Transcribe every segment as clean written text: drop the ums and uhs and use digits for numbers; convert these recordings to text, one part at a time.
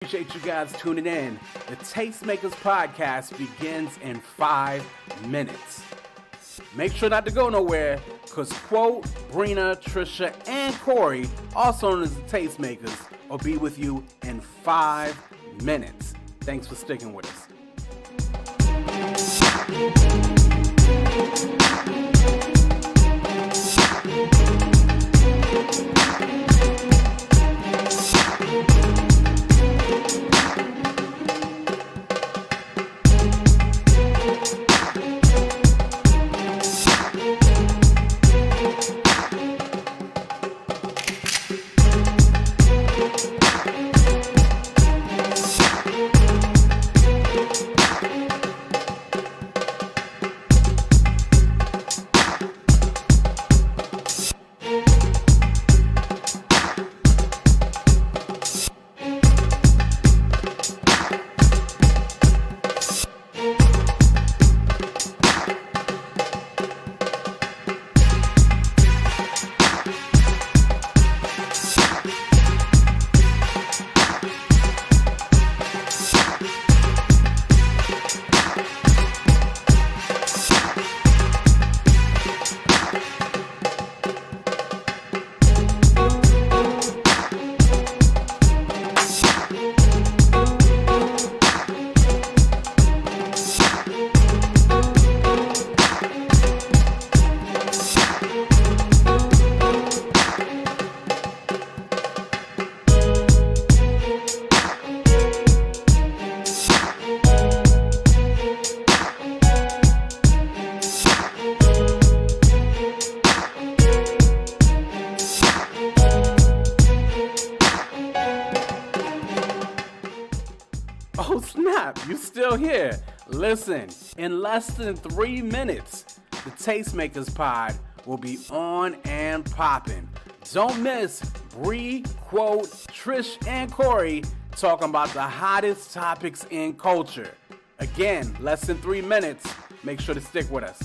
Appreciate you guys tuning in. The Tastemakers podcast begins in 5 minutes. Make sure not to go nowhere, because Quote, Brina, Trisha, and Corey, also known as the Tastemakers, will be with you in 5 minutes. Thanks for sticking with us. Oh snap, you still here. Listen, in less than 3 minutes, the Tastemakers pod will be on and popping. Don't miss Bree, Quote, Trish, and Corey talking about the hottest topics in culture. Again, less than 3 minutes. Make sure to stick with us.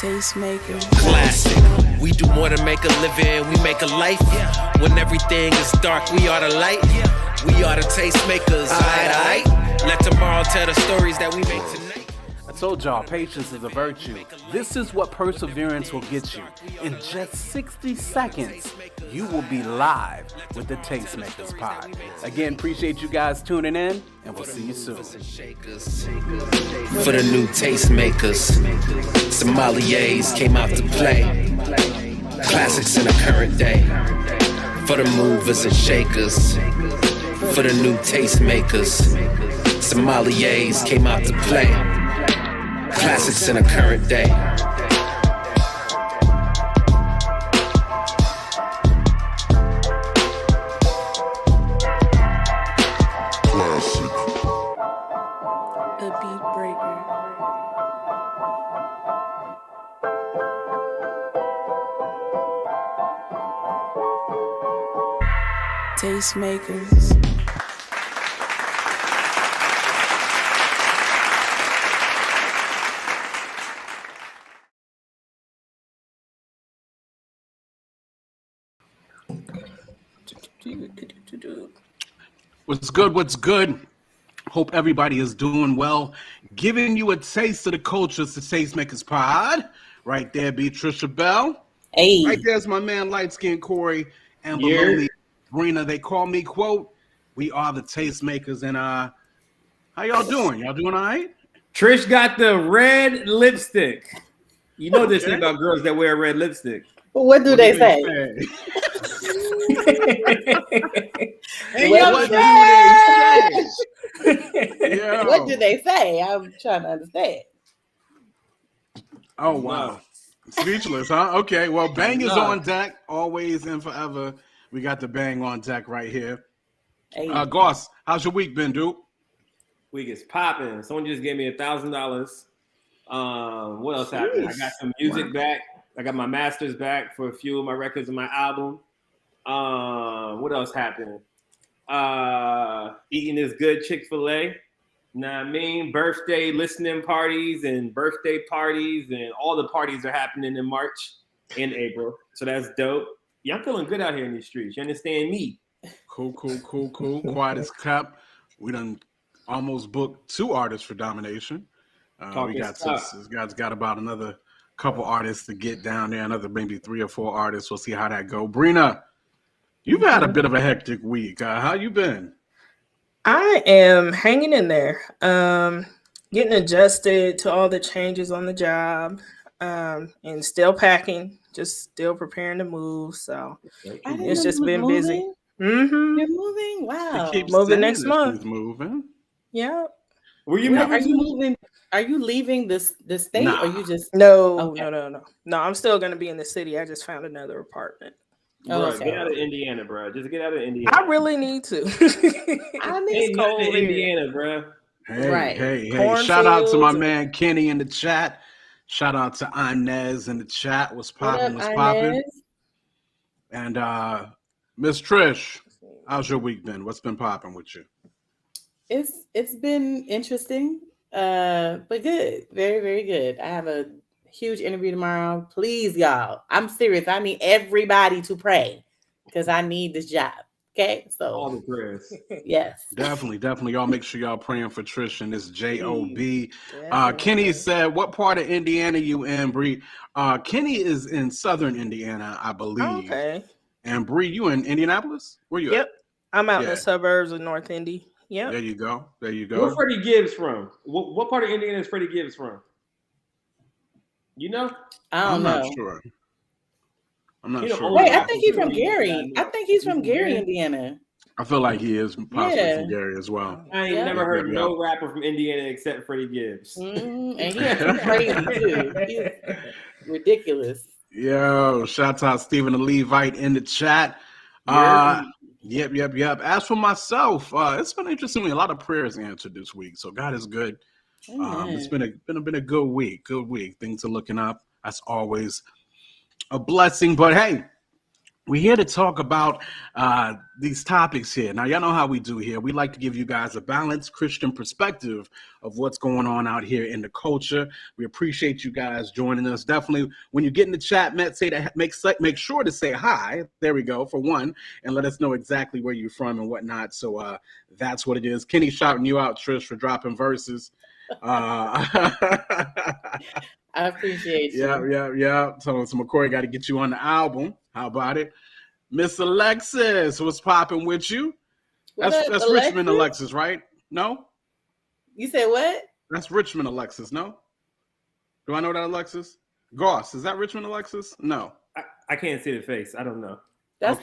Tastemakers. Classic. We do more than make a living, we make a life. When everything is dark, we are the light. We are the tastemakers, aight. Let tomorrow tell the stories that we make tonight. I told y'all, patience is a virtue. This is what perseverance will get you. In just 60 seconds, you will be live with the Tastemakers pod. Again, appreciate you guys tuning in, and we'll see you soon. For the new tastemakers, sommeliers came out to play. Classics in the current day. For the movers and shakers, for the new tastemakers, sommeliers came out to play. Classics in the current day. A beat breaker. Tastemakers. What's good? What's good? Hope everybody is doing well. Giving you a taste of the culture. It's the Tastemakers Pod. Right there, be Trisha Bell. Hey. Right there's my man, Light Skin Corey. And below me, Brina. They call me, quote, we are the Tastemakers. And how y'all doing? Y'all doing all right? Trish got the red lipstick. You know this thing about girls that wear red lipstick. What do they say? What do they say? I'm trying to understand. Oh, wow. Speechless, huh? Okay, well, bang is on deck, always and forever. We got the bang on deck right here. Hey. Goss, how's your week been, dude? Week is popping. Someone just gave me $1,000. What else happened? I got some music back. I got my masters back for a few of my records and my album. What else happened? Eating this good Chick-fil-A. Know what I mean? Birthday listening parties and birthday parties and all the parties are happening in March and April. So that's dope. Yeah, I'm feeling good out here in these streets. You understand me? Cool. Quiet as kept. We done almost booked 2 artists for domination. We got about another couple artists to get down there, another maybe 3 or 4 artists. We'll see how that go. Brina, you've had a bit of a hectic week. How you been? I am hanging in there, getting adjusted to all the changes on the job, and still packing, just still preparing to move. So it's just been busy. Mm-hmm. You're moving? Wow. Moving next month. Moving. Yeah. Are you moving? Are you leaving the state or you just No. I'm still gonna be in the city. I just found another apartment. Bro, get out of Indiana, bro. Just get out of Indiana. I really need to. I miss cold Indiana, bro. Hey. Shout out to my man Kenny in the chat. Shout out to Inez in the chat. What's popping? And Miss Trish, how's your week been? What's been popping with you? It's been interesting, but good. Very, very good. I have a huge interview tomorrow. Please, y'all. I'm serious. I need everybody to pray because I need this job. Okay, so all the prayers. Yes, definitely. Y'all make sure y'all praying for Trish and this JOB. Kenny said, "What part of Indiana you in, Bree?" Kenny is in Southern Indiana, I believe. Okay. And Bree, you in Indianapolis? Where you? Yep, I'm out in the suburbs of North Indy. Yep. There you go. Where's Freddie Gibbs from? What part of Indiana is Freddie Gibbs from? You know? I'm not sure. Sure. Wait, I think he's from Gary. I think he's from Gary, Indiana. I feel like he is possibly from Gary as well. I ain't never heard no rapper from Indiana except Freddie Gibbs. And he's crazy too. He's ridiculous. Yo, shout out Stephen the Levite in the chat. Yep. As for myself, it's been interesting. A lot of prayers answered this week, so God is good. It's been a good week. Things are looking up. That's always a blessing. But hey, we're here to talk about these topics here. Now, y'all know how we do here. We like to give you guys a balanced Christian perspective of what's going on out here in the culture. We appreciate you guys joining us. Definitely, when you get in the chat, make sure to say hi. There we go, for one, and let us know exactly where you're from and whatnot. So that's what it is. Kenny shouting you out, Trish, for dropping Verzuz. I appreciate you. Yeah. So McCoy got to get you on the album. How about it? Miss Alexis, what's popping with you? That's Richmond Alexis, right? No? You said what? That's Richmond Alexis, no? Do I know that Alexis? Goss, is that Richmond Alexis? No. I can't see the face. I don't know. That's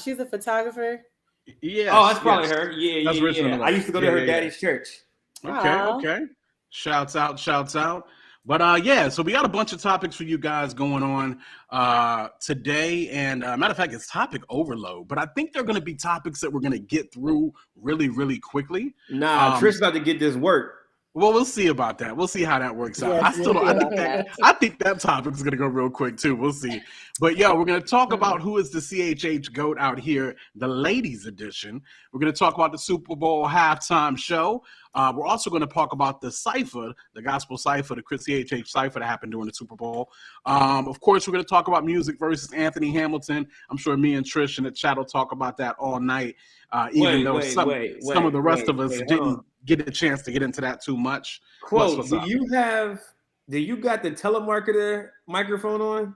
she's a photographer? Yeah. Oh, that's probably her. Yeah, that's Richmond Alexis. I used to go to her daddy's church. Okay. Shouts out. But so we got a bunch of topics for you guys going on today. And matter of fact, it's topic overload. But I think they're going to be topics that we're going to get through really, really quickly. Nah, Trish about to get this work. Well, we'll see about that. We'll see how that works out. I think that topic is going to go real quick too. We'll see. But we're going to talk about who is the CHH Goat out here, the ladies edition. We're going to talk about the Super Bowl halftime show. We're also going to talk about the Cypher, the gospel Cypher, the CHH Cypher that happened during the Super Bowl. Of course, we're going to talk about Musiq versus Anthony Hamilton. I'm sure me and Trish in the chat will talk about that all night, even though some of the rest of us didn't get a chance to get into that too much. Quote, do you got the telemarketer microphone on?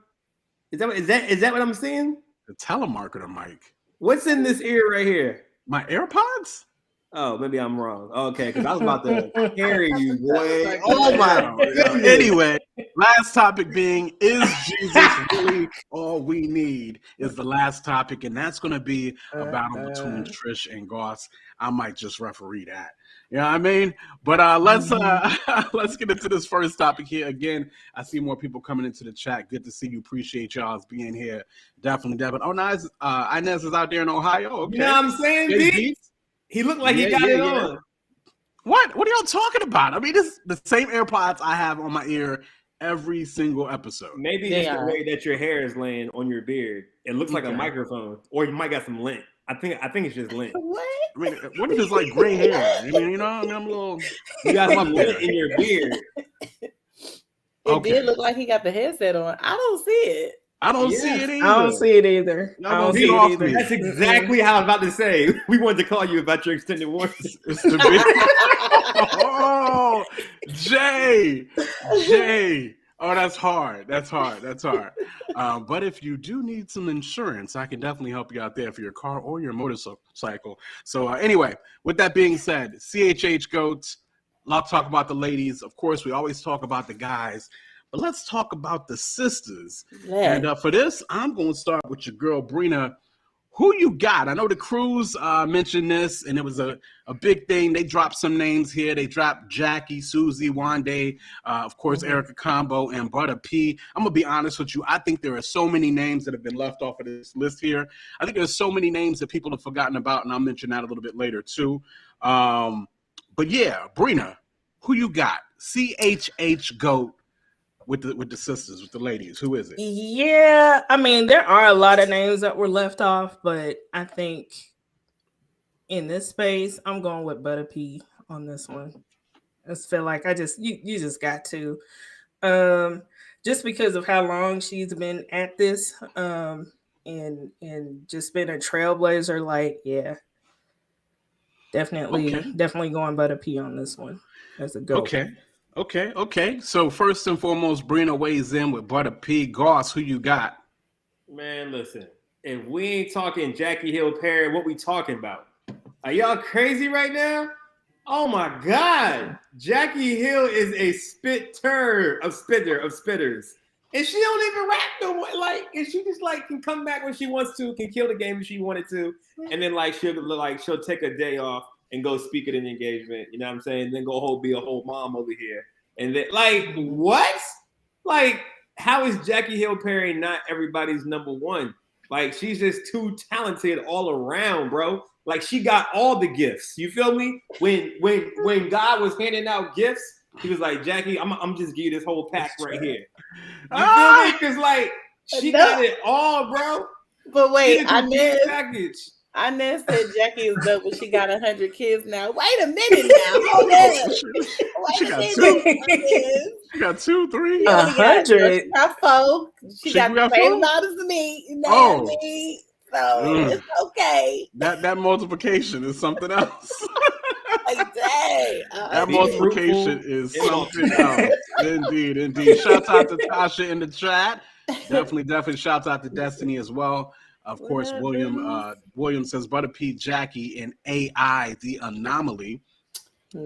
Is that what I'm seeing? The telemarketer mic. What's in this ear right here? My AirPods? Oh, maybe I'm wrong. Okay, because I was about to carry you, boy. Oh my goodness. Anyway, last topic being, is Jesus really all we need? Is the last topic, and that's going to be a battle between Trish and Goss. I might just referee that. You know what I mean? But let's get into this first topic here. Again, I see more people coming into the chat. Good to see you. Appreciate y'all's being here. Definitely. Oh, nice. Inez is out there in Ohio. Okay. You know what I'm saying, B? He looked like he got it on. What are y'all talking about? I mean, this is the same AirPods I have on my ear every single episode. Maybe it's the way that your hair is laying on your beard. It looks like a microphone, or you might got some lint. I think it's just lint. What? I mean, what if it's like gray hair? I mean, you know, I'm a little. You got some lint in your beard. It did look like he got the headset on. I don't see it. I don't see it either. I don't see it either. That's exactly how I was about to say. We wanted to call you about your extended warranty. Oh, Jay. Oh, that's hard. But if you do need some insurance, I can definitely help you out there for your car or your motorcycle. So anyway, with that being said, CHH Goat, a lot to talk about the ladies. Of course, we always talk about the guys. But let's talk about the sisters. Yeah. And for this, I'm going to start with your girl, Brina. Who you got? I know the crews mentioned this, and it was a big thing. They dropped some names here. They dropped Jackie, Susie, Wande, of course, Erica Combo, and Butter P. I'm going to be honest with you. I think there are so many names that have been left off of this list here. I think there's so many names that people have forgotten about, and I'll mention that a little bit later, too. But, yeah, Brina, who you got? CHH Goat. With the sisters, with the ladies, who is it? Yeah, I mean, there are a lot of names that were left off, but I think in this space, I'm going with Butter P on this one. I just feel like you just got to, just because of how long she's been at this, and just been a trailblazer. Like, yeah, definitely going Butter P on this one as a goat. Okay. So first and foremost, Brina weighs in with Butter P. Goss, who you got? Man, listen. If we ain't talking Jackie Hill Perry, what we talking about? Are y'all crazy right now? Oh my God. Jackie Hill is a spitter of spitters. And she don't even rap no more. Like, and she just can come back when she wants to, can kill the game if she wanted to. And then she'll take a day off and go speak at an engagement, you know what I'm saying? Then go be a whole mom over here. And then, what? How is Jackie Hill Perry not everybody's number one? She's just too talented all around, bro. She got all the gifts. You feel me? When God was handing out gifts, he was like, Jackie, I'm just give you this whole pack right here. You feel me? Because, she got it all, bro. But wait, Inez said Jackie is dope, but she got 100 kids now. Wait a minute now. Hold on. She got 2, 3, 100. She got 4. She got the same amount as me. You know what I mean? So it's okay. That multiplication is something else. Dang. That multiplication is something else. Indeed. Shout out to Tasha in the chat. Definitely. Shout out to Destiny as well. Of course, William says Butter P, Jackie, and AI, the anomaly.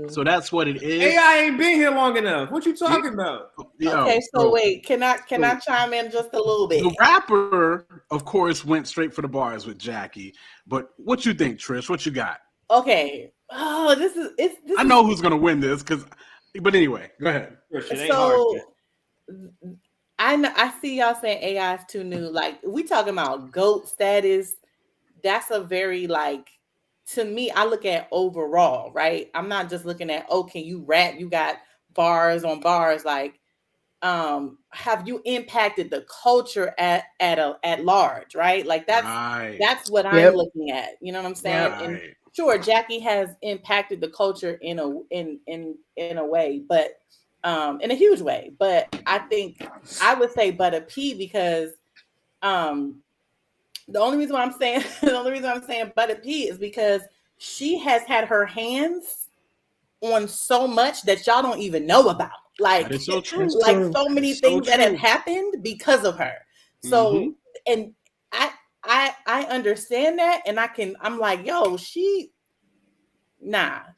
So that's what it is. AI ain't been here long enough. What you talking about? Okay, so wait, can I chime in just a little bit? The rapper, of course, went straight for the bars with Jackie. But what you think, Trish? What you got? Okay. Oh, this is. I know who's gonna win this but anyway, go ahead. So I see y'all saying AI is too new. We talking about GOAT status. That's a very to me, I look at overall, right? I'm not just looking at, can you rap? You got bars on bars. have you impacted the culture at large, right? Like that's what I'm looking at. You know what I'm saying? Right. And sure, Jackie has impacted the culture in a way, but in a huge way. But I think I would say Butta P because the only reason why I'm saying Butta P is because she has had her hands on so much that y'all don't even know about. Like, that is so true. Like so many things that have happened because of her. So, and I understand that, and I'm like, yo, she held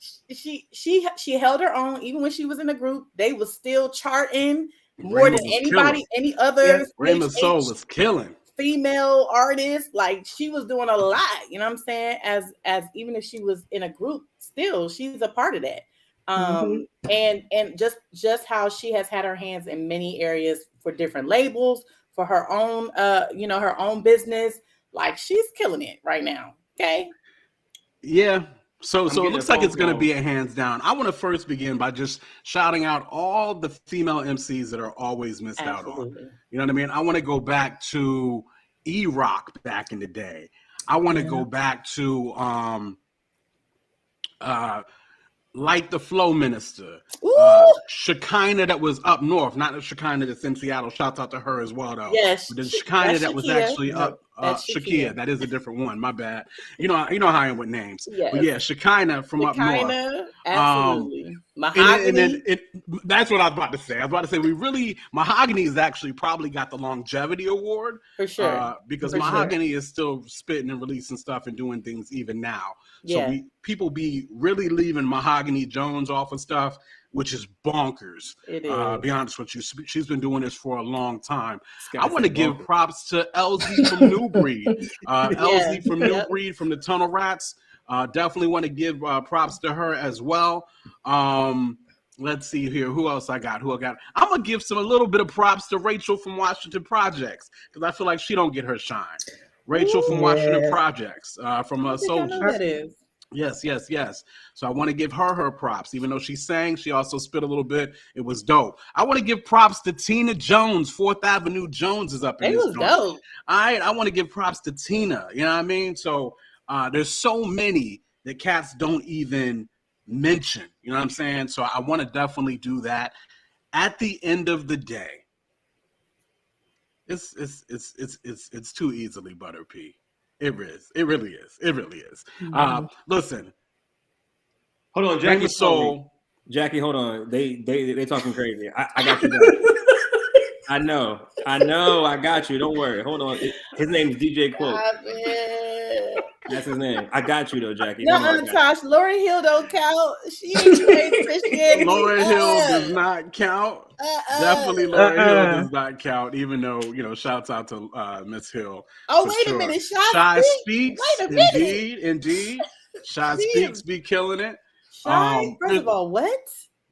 her own even when she was in a group. They was still charting more than anybody, any other. Rayma Soul was killing. Female artist, like she was doing a lot, you know what I'm saying? As even if she was in a group, still she's a part of that. And just how she has had her hands in many areas for different labels, for her own her own business. Like she's killing it right now. Okay. Yeah. So it looks like it's going to be a hands down. I want to first begin by just shouting out all the female MCs that are always missed out on. You know what I mean? I want to go back to E-Rock back in the day. I want to go back to Light the Flow Minister, Shekinah that was up north, not the Shekinah that's in Seattle. Shouts out to her as well, though. Yes, but the Shekinah that was actually up. Shakia, that is a different one. My bad. You know how I am with names. Yes. But yeah, Shekinah from up north. Absolutely. Mahogany. And that's what I was about to say. Mahogany's actually probably got the longevity award for sure. Because Mahogany is still spitting and releasing stuff and doing things even now. So people be really leaving Mahogany Jones off of stuff, which is bonkers. It is. Be honest with you, she's been doing this for a long time. I want to give props to LZ from New Breed. LZ from New Breed from the Tunnel Rats. Definitely want to give props to her as well. Let's see here. Who else I got? I'm gonna give a little bit of props to Rachel from Washington Projects because I feel like she don't get her shine. Rachel from Washington Projects from Soldier. That is. Yes. So I want to give her props. Even though she sang, she also spit a little bit. It was dope. I want to give props to Tina Jones. 4th Avenue Jones is up in this joint. Dope. All right, I want to give props to Tina. You know what I mean? So there's so many that cats don't even mention. You know what I'm saying? So I want to definitely do that. At the end of the day, it's too easily Butta P. It is. It really is. Listen. Hold on, Jackie. Jackie, hold on. They talking crazy. I got you. I know. I got you. Don't worry. Hold on. His name is DJ Quote. That's his name. I got you though, Jackie. No, Tosh. Lauryn Hill don't count. She ain't played Christianity. Lauryn Hill does not count. Definitely Lauryn Hill does not count, even though, shouts out to Miss Hill. Oh, wait a minute. Shy Speaks. Wait a minute. Indeed. Shy Speaks be killing it. Shy, first of all, what?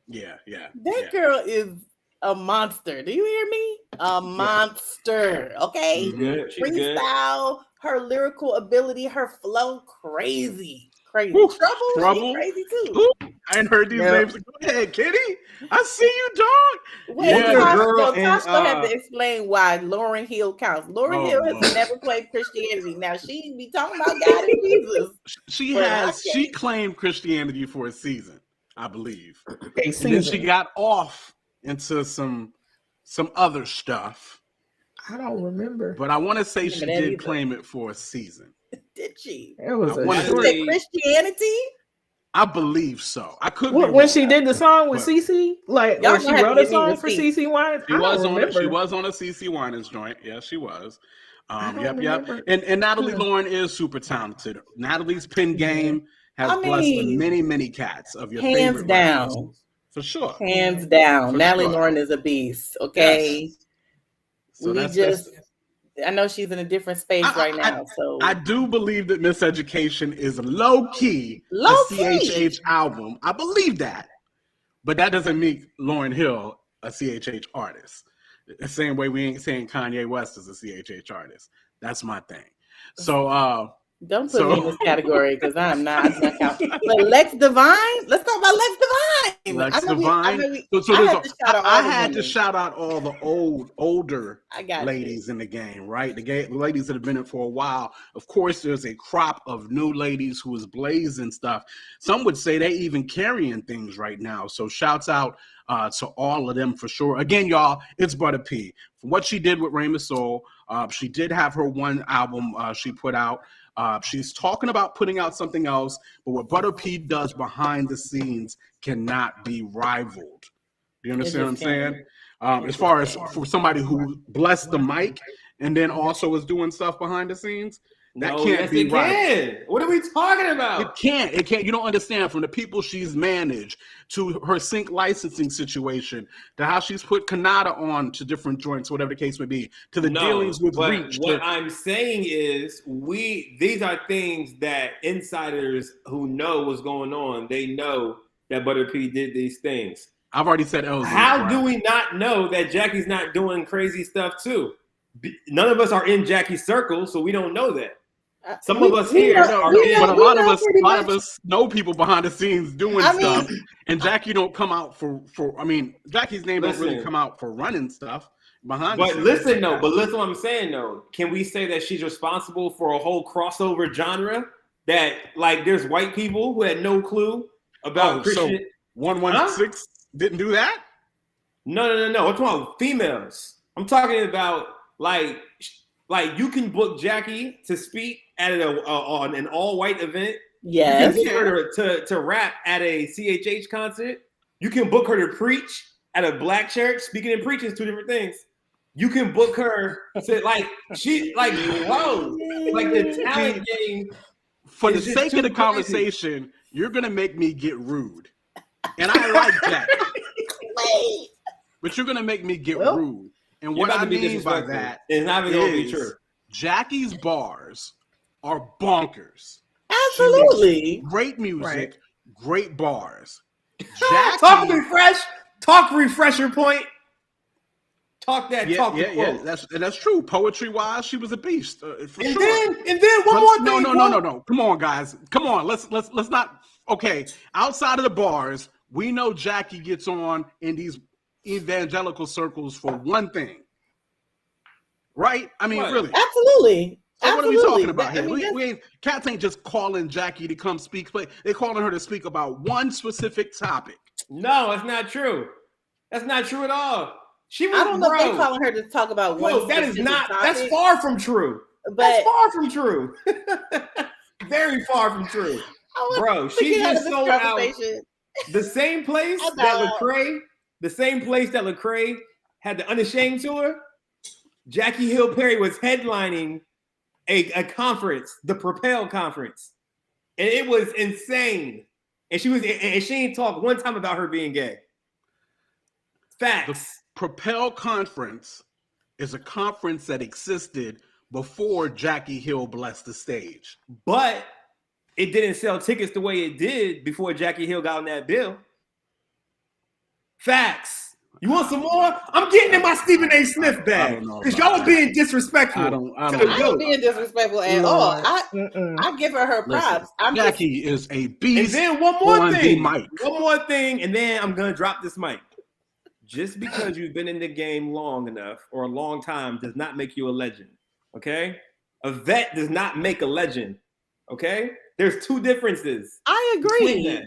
Yeah. That girl is a monster. Do you hear me? A monster. Okay. She's good. Freestyle, her lyrical ability, her flow, crazy. Ooh, Trouble. Crazy too. Ooh, I ain't heard these names. Go ahead, Kitty. I see you, dog. Wait, Tosh gonna have to explain why Lauryn Hill counts. Lauryn Hill has never played Christianity. Now she be talking about God and Jesus. She claimed Christianity for a season, I believe. And then she got off into some other stuff. I don't remember. But I want to say she did claim it for a season. Did she? It was Christianity? I believe so. I could when she did the song with CC, or she wrote a song for CC Winans. She was on a CC Winans joint. Yeah, she was. Yep. And Natalie Lauren is super talented. Natalie's pen game has blessed many cats of your hands favorite down. rappers. For sure. Hands down. Natalie Lauren is a beast. Okay. Yes. So I know she's in a different space right now. So I do believe that Miseducation is low key a CHH album. I believe that. But that doesn't make Lauryn Hill a CHH artist. The same way we ain't saying Kanye West is a CHH artist. That's my thing. So Don't put me in this category because I'm not counting. But Lex Divine, let's talk about Lex Divine. Lex I Divine. I had to shout out all the older ladies in the game, right? The ladies that have been in it for a while. Of course, there's a crop of new ladies who is blazing stuff. Some would say they even carrying things right now. So shouts out to all of them for sure. Again, y'all, it's Butter P. For what she did with Raymond Soul, she did have her one album she put out. She's talking about putting out something else, but what Butter P does behind the scenes cannot be rivaled. Do you understand what I'm saying? As far as for somebody who blessed the mic and then also is doing stuff behind the scenes, that can't be rivaled. What are we talking about? It can't. You don't understand. From the people she's managed to her sync licensing situation to how she's put Kanata on to different joints, whatever the case may be, to the dealings with Reach. What I'm saying is these are things that insiders who know what's going on, they know that Butter P did these things. I've already said LZ. How do we not know that Jackie's not doing crazy stuff too? None of us are in Jackie's circle, so we don't know that. Some of us here are in, but a lot of us know people behind the scenes doing stuff, and Jackie don't come out for. I mean, Jackie's name don't really come out for running stuff behind. But listen what I'm saying though. Can we say that she's responsible for a whole crossover genre? That like there's white people who had no clue about Christian. So 116 didn't do that. No. I'm talking about females. I'm talking about like you can book Jackie to speak at on an all-white event. Yes. You can book her to rap at a CHH concert. You can book her to preach at a black church. Speaking and preaching is two different things. You can book her to whoa, like the talent game. For the sake of the conversation, you're gonna make me get rude, and I like that. But you're gonna make me get rude, and what I mean by that is not even gonna be true. Jackie's bars are bonkers. Absolutely. Great music, great bars. Jackie, talk refresher point. Talk that. That's true. Poetry wise, she was a beast. For and sure. Then one more thing. No. Come on, guys. Come on. Let's not. Okay. Outside of the bars, we know Jackie gets on in these evangelical circles for one thing. Right? I mean, really. Absolutely. So what are we talking about here? Cats ain't just calling Jackie to come speak. They're calling her to speak about one specific topic. No, that's not true. That's not true at all. I don't know if they're calling her to talk about one specific topic. That's far from true. That's far from true. Very far from true. Bro, she just sold out the same place that Lecrae had the Unashamed tour. Jackie Hill Perry was headlining a conference, the Propel conference, and it was insane. And she didn't talk one time about her being gay. Facts. The Propel conference is a conference that existed before Jackie Hill blessed the stage, but it didn't sell tickets the way it did before Jackie Hill got on that bill. Facts. You want some more? I'm getting in my Stephen A. Smith bag because y'all are being disrespectful. I ain't being disrespectful at all. I give her props. Jackie is a beast. And then one more thing, and then I'm gonna drop this mic. Just because you've been in the game long enough or a long time does not make you a legend. Okay, a vet does not make a legend. Okay, there's two differences. I agree. No,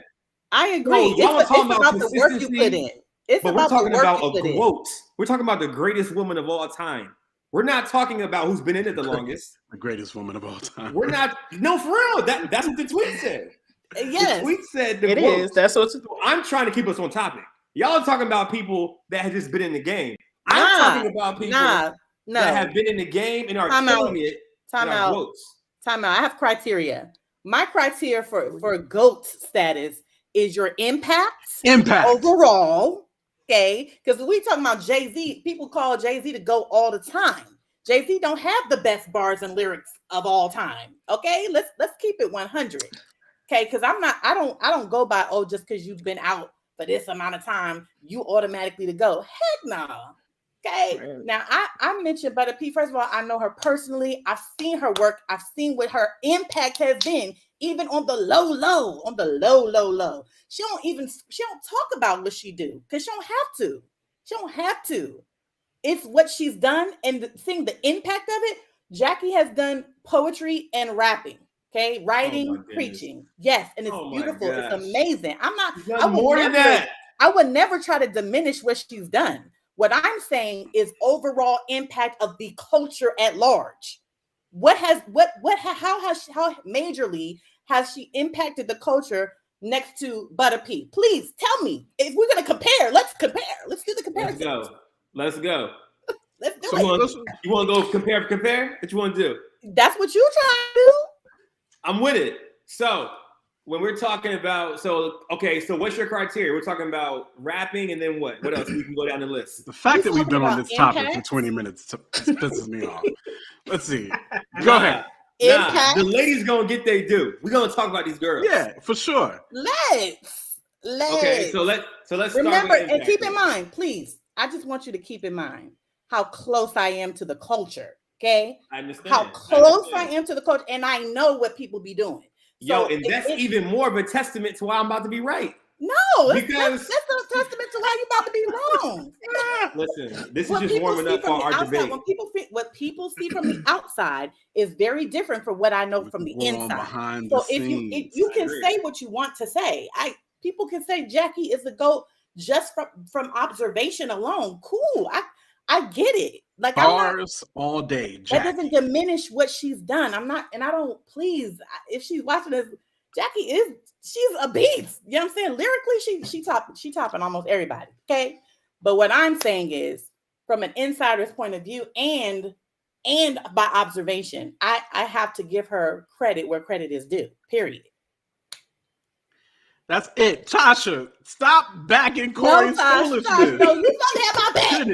y'all it's about the work you put in. We're talking about a quote. We're talking about the greatest woman of all time. We're not talking about who's been in it the longest. The greatest woman of all time. We're not. No, for real. That's what the tweet said. Yes. The tweet said it is. That's what I'm trying to keep us on topic. Y'all are talking about people that have just been in the game. I'm talking about people that have been in the game and are killing it. Time out. I have criteria. My criteria for GOAT status is your impact overall. Okay, because we talking about Jay-Z, people call Jay-Z to GOAT all the time. Jay-Z don't have the best bars and lyrics of all time. Okay, let's keep it 100. Okay, because I don't go by just because you've been out for this amount of time, you automatically to go. Heck no. Okay. Right. Now I mentioned Butter P. First of all, I know her personally. I've seen her work. I've seen what her impact has been, even on the low. She don't talk about what she do because she don't have to. It's what she's done and seeing the impact of it. Jackie has done poetry and rapping. Okay, writing, preaching. Yes, and it's beautiful. It's amazing. I would never try to diminish what she's done. What I'm saying is overall impact of the culture at large. How majorly has she impacted the culture next to Butter P? Please tell me. If we're gonna compare, let's compare. Let's do the comparison. Let's go. Let's do it. You want to go compare? What you want to do? That's what you trying to do. I'm with it. So when we're talking about, so what's your criteria? We're talking about rapping, and then what? What else? We can go down the list. The fact that we've been on this topic for 20 minutes pisses me off. Let's see. Go ahead. The ladies gonna get they due. We're gonna talk about these girls. Yeah, for sure. Let's. Okay, so let's remember start and keep in mind, please. I just want you to keep in mind how close I am to the culture. Okay, I understand. How close I am to the culture, and I know what people be doing. So that's even more of a testament to why I'm about to be right. No, because that's a testament to why you're about to be wrong. Listen, this is just warming up for our debate. What people see from the outside is very different from what I know from the inside. So if you can say what you want to say, people can say Jackie is the GOAT just from observation alone. Cool, I get it. Like bars all day. Jackie. That doesn't diminish what she's done. I'm not, and I don't. Please, if she's watching this, she's a beast. You know what I'm saying? Lyrically, she topping almost everybody. Okay, but what I'm saying is, from an insider's point of view and by observation, I have to give her credit where credit is due. Period. That's it. Tasha, stop backing Corey's foolishness. No, you don't have my back.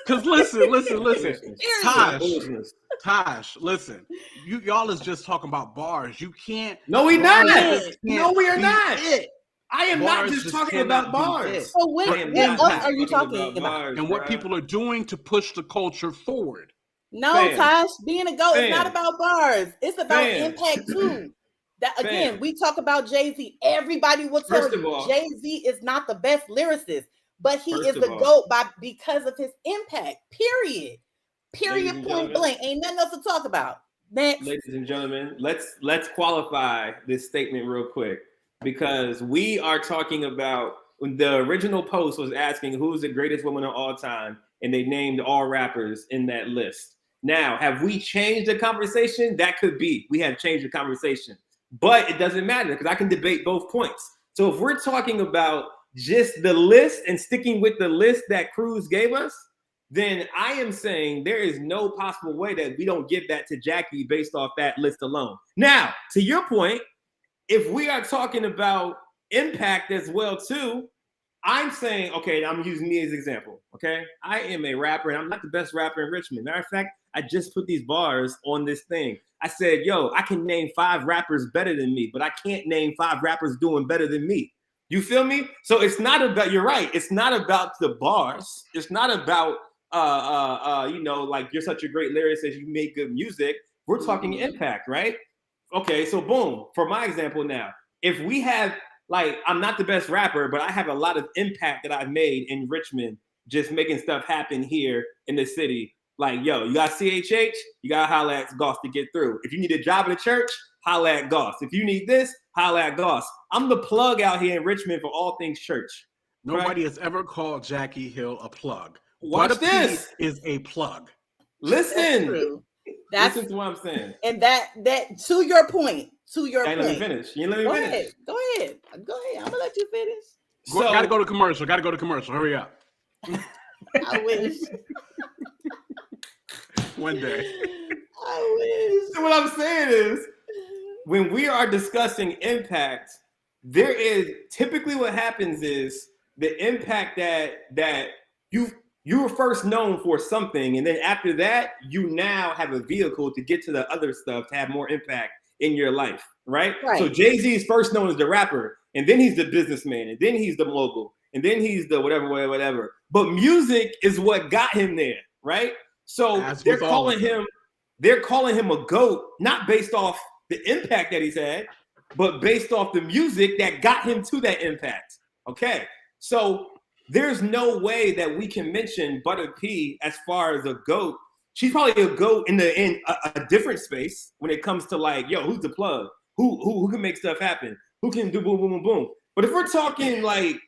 Because listen. Tosh, listen. Y'all is just talking about bars. You can't. No, we not. No, we are not. I am not just talking about bars. So what else are you talking about? And what people are doing to push the culture forward. No, Tosh, being a GOAT is not about bars. It's about impact too. That again, we talk about Jay-Z. Everybody will tell you Jay-Z is not the best lyricist, but he is the GOAT because of his impact. Period. Point blank. Ain't nothing else to talk about. Next. Ladies and gentlemen, let's qualify this statement real quick, because we are talking about when the original post was asking who's the greatest woman of all time, and they named all rappers in that list. Now, have we changed the conversation? That could be. We have changed the conversation. But it doesn't matter because I can debate both points. So if we're talking about just the list and sticking with the list that Cruz gave us, then I am saying there is no possible way that we don't give that to Jackie based off that list alone. Now, to your point, if we are talking about impact as well too, I'm saying, okay, I'm using me as an example, okay? I am a rapper and I'm not the best rapper in Richmond. Matter of fact, I just put these bars on this thing. I said, I can name 5 rappers better than me, but I can't name 5 rappers doing better than me. You feel me? So it's not about, you're right. It's not about the bars. It's not about, like you're such a great lyricist, you make good music. We're talking impact, right? Okay, so boom, for my example now, if we have, like, I'm not the best rapper, but I have a lot of impact that I've made in Richmond, just making stuff happen here in the city. Like, you got CHH, you got to holla at Goss to get through. If you need a job in the church, holla at Goss. If you need this, holla at Goss. I'm the plug out here in Richmond for all things church. Nobody has ever called Jackie Hill a plug. Watch this. Is a plug. Listen. That's to what I'm saying. And that to your point. Let me finish. You let me finish. Go ahead. I'm gonna let you finish. Gotta go to commercial. Hurry up. I wish. One day. I wish. So what I'm saying is, when we are discussing impact, there is typically what happens is the impact that you were first known for something, and then after that, you now have a vehicle to get to the other stuff to have more impact in your life, right? So Jay-Z is first known as the rapper, and then he's the businessman, and then he's the mogul, and then he's the whatever. But Musiq is what got him there, right? So they're calling him a GOAT, not based off the impact that he's had, but based off the music that got him to that impact. Okay, so there's no way that we can mention Butter P as far as a GOAT. She's probably a GOAT in a different space when it comes to like, yo, who's the plug? Who can make stuff happen? Who can do boom, boom, boom, boom? But if we're talking like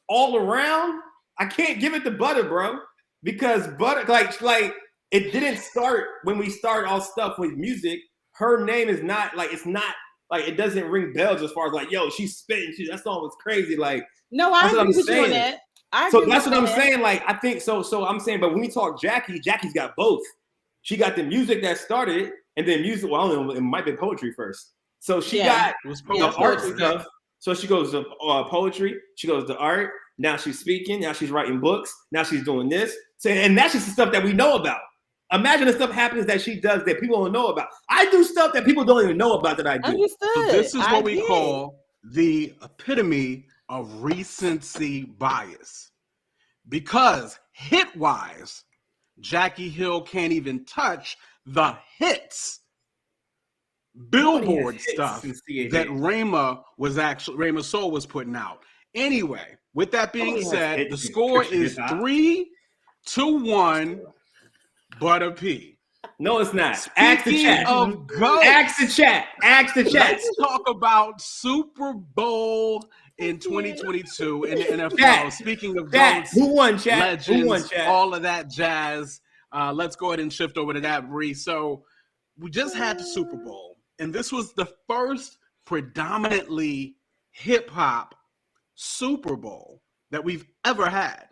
all around, I can't give it to Butter, bro, because Butter, like it didn't start when we started all stuff with Musiq. Her name is not like, it's not like, it doesn't ring bells as far as like, yo, she's spitting. That song was crazy. Like, no, I agree with you on that. So that's what I'm saying. Like, I think so. So I'm saying, but when we talk Jackie's got both. She got the music that started, and then music. Well, I don't know, it might be poetry first. So she got the art stuff. So she goes to poetry. She goes to art. Now she's speaking. Now she's writing books. Now she's doing this. So, and that's just the stuff that we know about. Imagine the stuff happens that she does that people don't know about. I do stuff that people don't even know about that I do. Understood. So this is what we call the epitome of recency bias. Because hit-wise, Jackie Hill can't even touch the hits, Billboard stuff that Rhema Soul was putting out. Anyway, with that being said, the score is 3-1 Butter P. No, it's not. Ask the chat. Ask the chat. Let's talk about Super Bowl in 2022 in the NFL. Speaking of GOATs, who won, chat? Legends, who won, chat? All of that jazz. Let's go ahead and shift over to that, Bree. So we just had the Super Bowl, and this was the first predominantly hip-hop Super Bowl that we've ever had.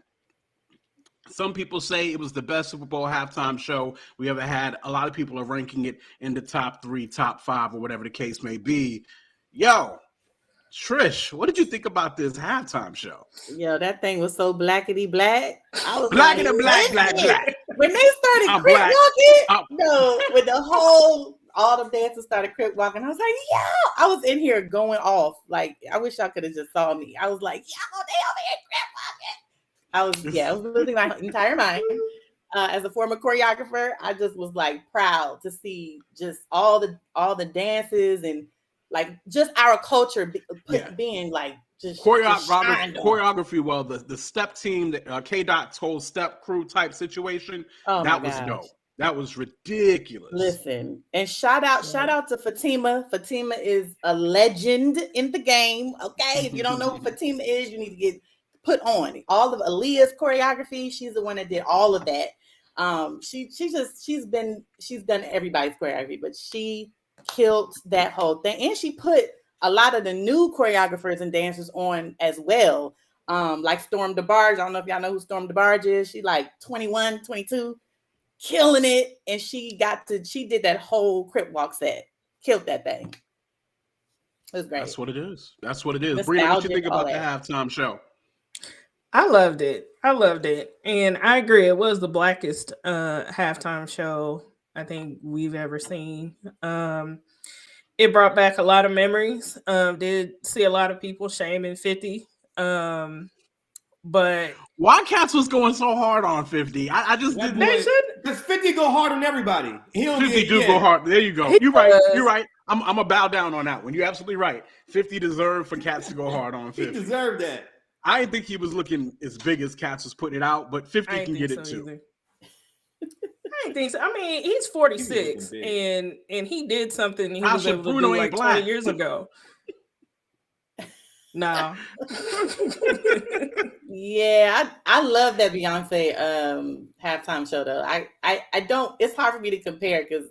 Some people say it was the best Super Bowl halftime show we ever had. A lot of people are ranking it in the top 3, top 5, or whatever the case may be. Yo, Trish, what did you think about this halftime show? Yo, that thing was so blackety black. I was black. When they started crip walking, no, with the whole, all the dancers started crip walking. I was like, yeah, I was in here going off. Like, I wish y'all could have just saw me. I was like, yo, they over here crip walking. I was losing my entire mind. As a former choreographer, I just was like proud to see just all the dances and like just our culture being like just choreography. Well, the step team, the K-Dot's whole step crew type situation, that was dope. That was ridiculous. Listen, and shout out to Fatima. Fatima is a legend in the game. Okay, if you don't know what Fatima is, you need to get put on all of Aaliyah's choreography. She's the one that did all of that. She's done everybody's choreography, but she killed that whole thing, and she put a lot of the new choreographers and dancers on as well. Like Storm DeBarge. I don't know if y'all know who Storm DeBarge is. She like 21, 22, killing it, and she did that whole crip walk set, killed that thing. It was great. That's what it is. Bree, what you think about the halftime show? I loved it. And I agree. It was the blackest halftime show I think we've ever seen. It brought back a lot of memories. Did see a lot of people shaming 50. But why Cats was going so hard on 50? I just didn't. Does 50 go hard on everybody? 50 go hard. There you go. You're right. I'm gonna bow down on that one. You're absolutely right. 50 deserved for Cats to go hard on 50. He deserved that. I didn't think he was looking as big as Cats was putting it out, but 50 can get it too. Either. I didn't think so. I mean, he's 46, and he did something he was able to do like 20 years ago. No. Yeah, I love that Beyonce halftime show though. I don't. It's hard for me to compare because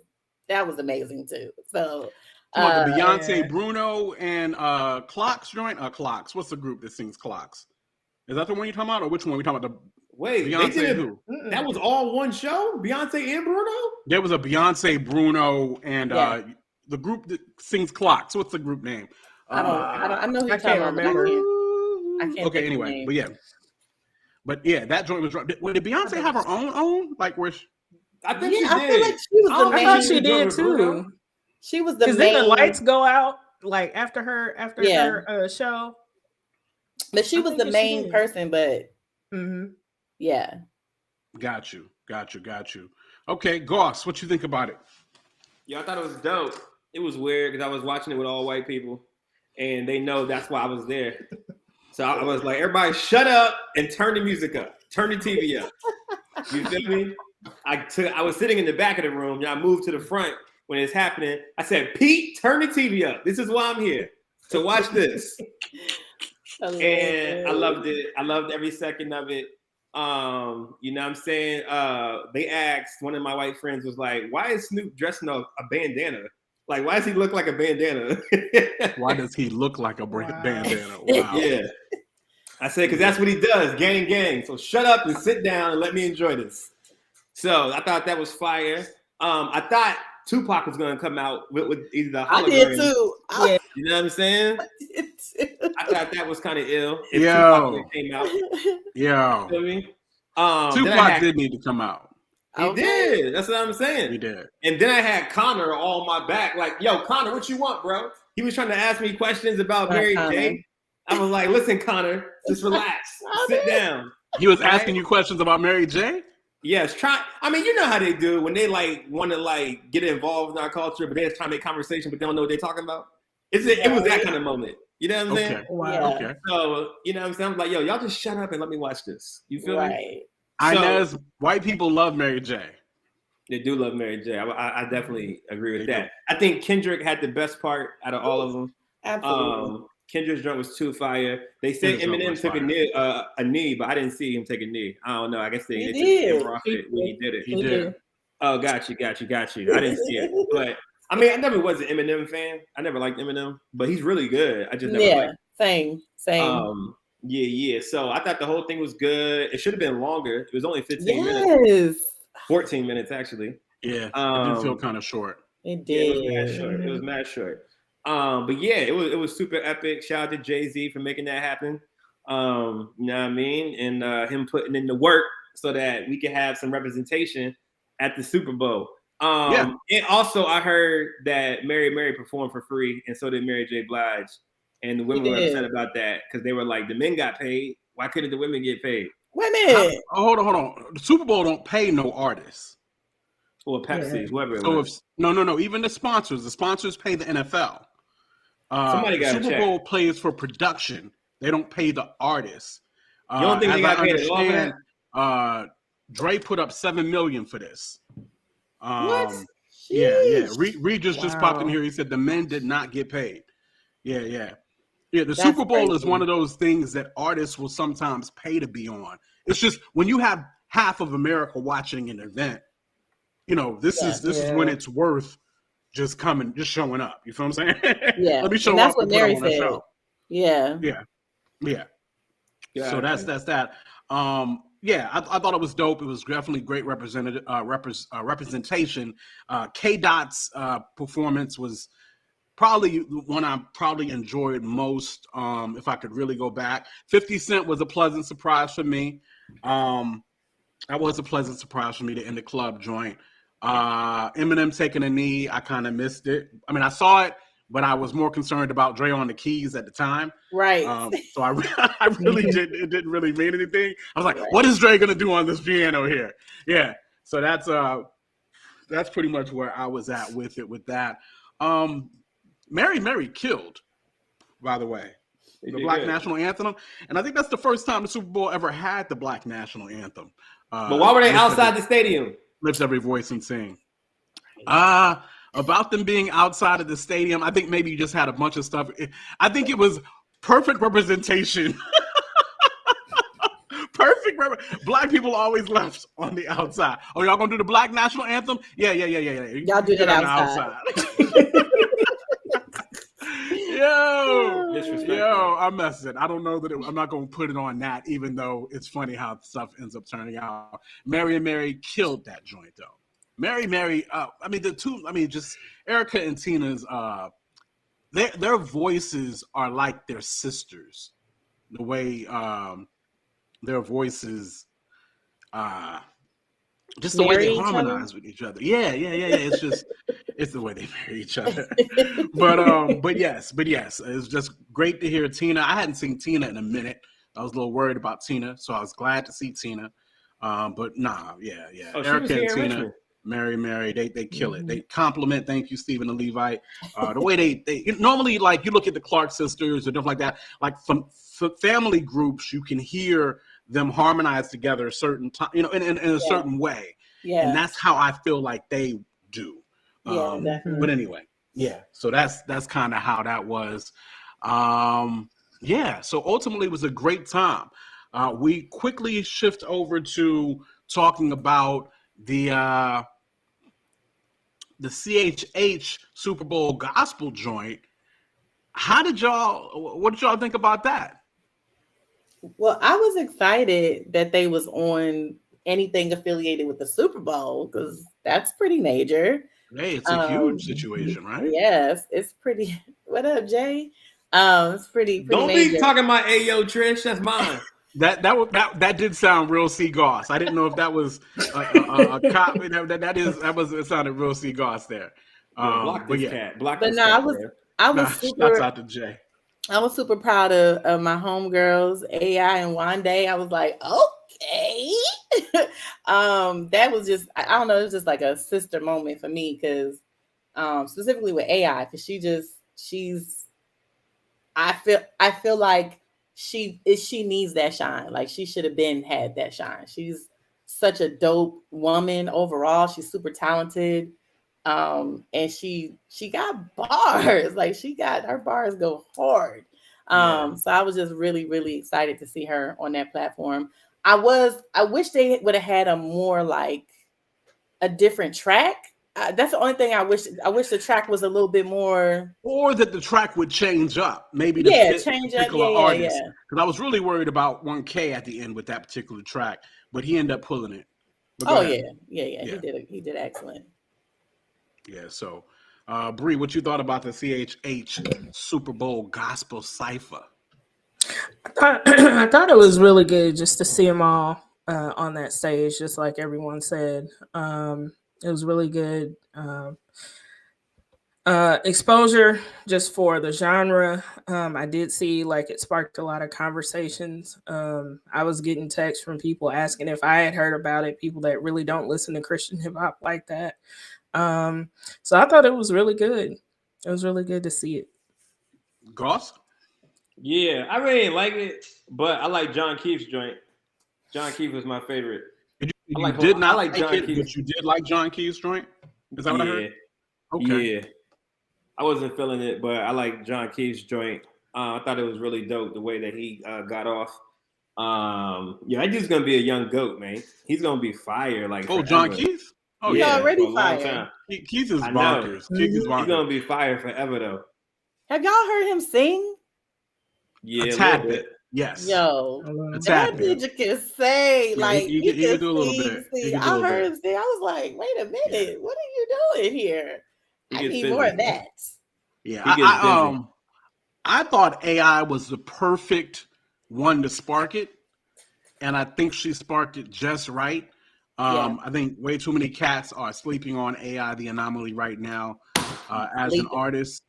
that was amazing too. So. The Beyonce, Bruno, and Clocks joint? Clocks. What's the group that sings Clocks? Is that the one you're talking about, or which one? We talking about Beyonce and who? That was all one show? Beyonce and Bruno? There was a Beyonce, Bruno, and the group that sings Clocks. What's the group name? I know who you're talking about. I can't okay, anyway, but yeah, that joint was. Did Beyonce have her own? Like where? I think she did. I feel like she was the main. I thought she did too. She was the main. Did the lights go out like after her show? But she was the main person, but yeah. Got you. Okay, Goss, what you think about it? Yeah, I thought it was dope. It was weird because I was watching it with all white people, and they know that's why I was there. So I was like, everybody shut up and turn the music up. Turn the TV up. You feel me? I was sitting in the back of the room, and I moved to the front when it's happening. I said, Pete, turn the TV up. This is why I'm here. So watch this. And I loved it. I loved every second of it. You know what I'm saying? They asked, one of my white friends was like, why is Snoop dressing a bandana? Like, why does he look like a bandana? Why does he look like a bandana? Wow. Yeah. I said, because that's what he does, gang. So shut up and sit down and let me enjoy this. So I thought that was fire. I thought Tupac was going to come out with either the hologram. I did too. Yeah. You know what I'm saying? I did too. I thought that was kind of ill. If Yo. Tupac came out. Yo. You feel me? Tupac did need to come out. He did. That's what I'm saying. He did. And then I had Connor on my back, like, yo, Connor, what you want, bro? He was trying to ask me questions about Mary J. I was like, listen, Connor, just relax. Sit down. He was asking you questions about Mary J? Yes, I mean, you know how they do when they like want to like get involved in our culture, but they're trying to make conversation, but they don't know what they're talking about. It was that kind of moment. You know what I'm saying? Wow. Okay. So, you know what I'm saying? I'm like, yo, y'all just shut up and let me watch this. You feel me? Inez, white people love Mary J. They do love Mary J. I definitely agree with that. I think Kendrick had the best part out of all of them. Absolutely. Kendrick's joint was too fire. They said Eminem took a knee, but I didn't see him take a knee. I don't know. I guess they took him off it when he did it. He did. Oh, got you. I didn't see it. But I mean, I never was an Eminem fan. I never liked Eminem, but he's really good. I just never liked him. Same. Yeah. So I thought the whole thing was good. It should have been longer. It was only 15 minutes. 14 minutes, actually. Yeah. It did feel kind of short. It did. It was mad short. But yeah, it was super epic. Shout out to Jay-Z for making that happen. You know what I mean? And him putting in the work so that we can have some representation at the Super Bowl. And also I heard that Mary performed for free, and so did Mary J. Blige. And the women were upset about that because they were like, the men got paid. Why couldn't the women get paid? Women. Hold on. The Super Bowl don't pay no artists. Or Pepsi, whoever it so was. No. Even the sponsors pay the NFL. Somebody got Super Bowl plays for production. They don't pay the artists. You don't think they got paid at all for that? Dre put up $7 million for this. What? Yeah. Regis just popped in here. He said the men did not get paid. Yeah. The Super Bowl is one of those things that artists will sometimes pay to be on. It's just when you have half of America watching an event, you know, this is when it's worth just showing up. You feel what I'm saying? Yeah. Let me show that's up what and Mary put on a said. show. Yeah. So that's that. I thought it was dope. It was definitely great representation. K-Dot's performance was probably one I probably enjoyed most. If I could really go back, 50 Cent was a pleasant surprise for me. That was a pleasant surprise for me to end the club joint. Eminem taking a knee, I kind of missed it. I mean, I saw it, but I was more concerned about Dre on the keys at the time. Right. So I really didn't. It didn't really mean anything. I was like, what is Dre gonna do on this piano here? Yeah. So that's pretty much where I was at with it. With that, Mary killed. By the way, the Black National Anthem, and I think that's the first time the Super Bowl ever had the Black National Anthem. But why were they outside the stadium? Lift every voice and sing. About them being outside of the stadium, I think maybe you just had a bunch of stuff. I think it was perfect representation. Black people always left on the outside. Oh, y'all gonna do the Black National Anthem? Yeah. Y'all do that outside. Yo, I'm messing. I don't know that I'm not going to put it on that, even though it's funny how stuff ends up turning out. Mary killed that joint, though. Mary, just Erica and Tina's, their voices are like their sisters. The way their voices, just the way Marry they each other? harmonize with each other. Yeah. It's just it's the way they marry each other. but yes, it's just great to hear Tina. I hadn't seen Tina in a minute. I was a little worried about Tina, so I was glad to see Tina. But nah, yeah. Oh, she was Erica here and in Tina, Richmond. Mary, they kill it. They compliment. Thank you, Stephen and Levite. The way they normally, like, you look at the Clark sisters or stuff like that, like from family groups, you can hear them harmonize together a certain time, in a certain way. Yeah. And that's how I feel like they do. Yeah, definitely. But anyway, yeah. So that's kind of how that was. Yeah. So ultimately, it was a great time. We quickly shift over to talking about the CHH Super Bowl gospel joint. What did y'all think about that? Well, I was excited that they was on anything affiliated with the Super Bowl because that's pretty major. Hey, it's a huge situation, right? Yes, it's pretty. What up, Jay? It's pretty Don't major. be talking about Ayo Trish. That's mine. That did sound real C Goss. I didn't know if that was a cop. It sounded real C Goss there. Block this cat. Block But this no, cat. I was super. Shouts out to Jay. I was super proud of my homegirls, AI and Wande. I was like, okay. That was just, I don't know, it was just like a sister moment for me because specifically with AI, because I feel like she needs that shine. Like she should have had that shine. She's such a dope woman overall. She's super talented. And she got bars. Like her bars go hard. So I was just really, really excited to see her on that platform. I wish they would have had a more like a different track. That's the only thing I wish. I wish the track was a little bit more, or that the track would change up, maybe to change up. particular artist. Because I was really worried about 1K at the end with that particular track, but he ended up pulling it. Yeah. He did excellent. Yeah. So, Bree, what you thought about the CHH Super Bowl Gospel Cypher? I thought it was really good just to see them all on that stage, just like everyone said. It was really good exposure just for the genre. I did see like it sparked a lot of conversations. I was getting texts from people asking if I had heard about it, people that really don't listen to Christian hip hop like that. So I thought it was really good. It was really good to see it. Goss? Yeah, I really didn't like it, but I like John Keefe's joint. John Keefe was my favorite. You did not like it, but you did like John Keefe's joint? Is that what I heard? Okay. Yeah. I wasn't feeling it, but I like John Keefe's joint. I thought it was really dope the way that he got off. That dude's gonna be a young goat, man. He's gonna be fire. Like John Keefe? Oh yeah, already fire. Keith is bonkers. He's gonna be fire forever though. Have y'all heard him sing? Yeah, a tad bit. Yes. Yo, that DJ can say like he can do a little bit. I heard him sing. I was like, wait a minute, what are you doing here? I need more of that. Yeah, I thought AI was the perfect one to spark it, and I think she sparked it just right. I think way too many cats are sleeping on AI, the anomaly, right now as an artist.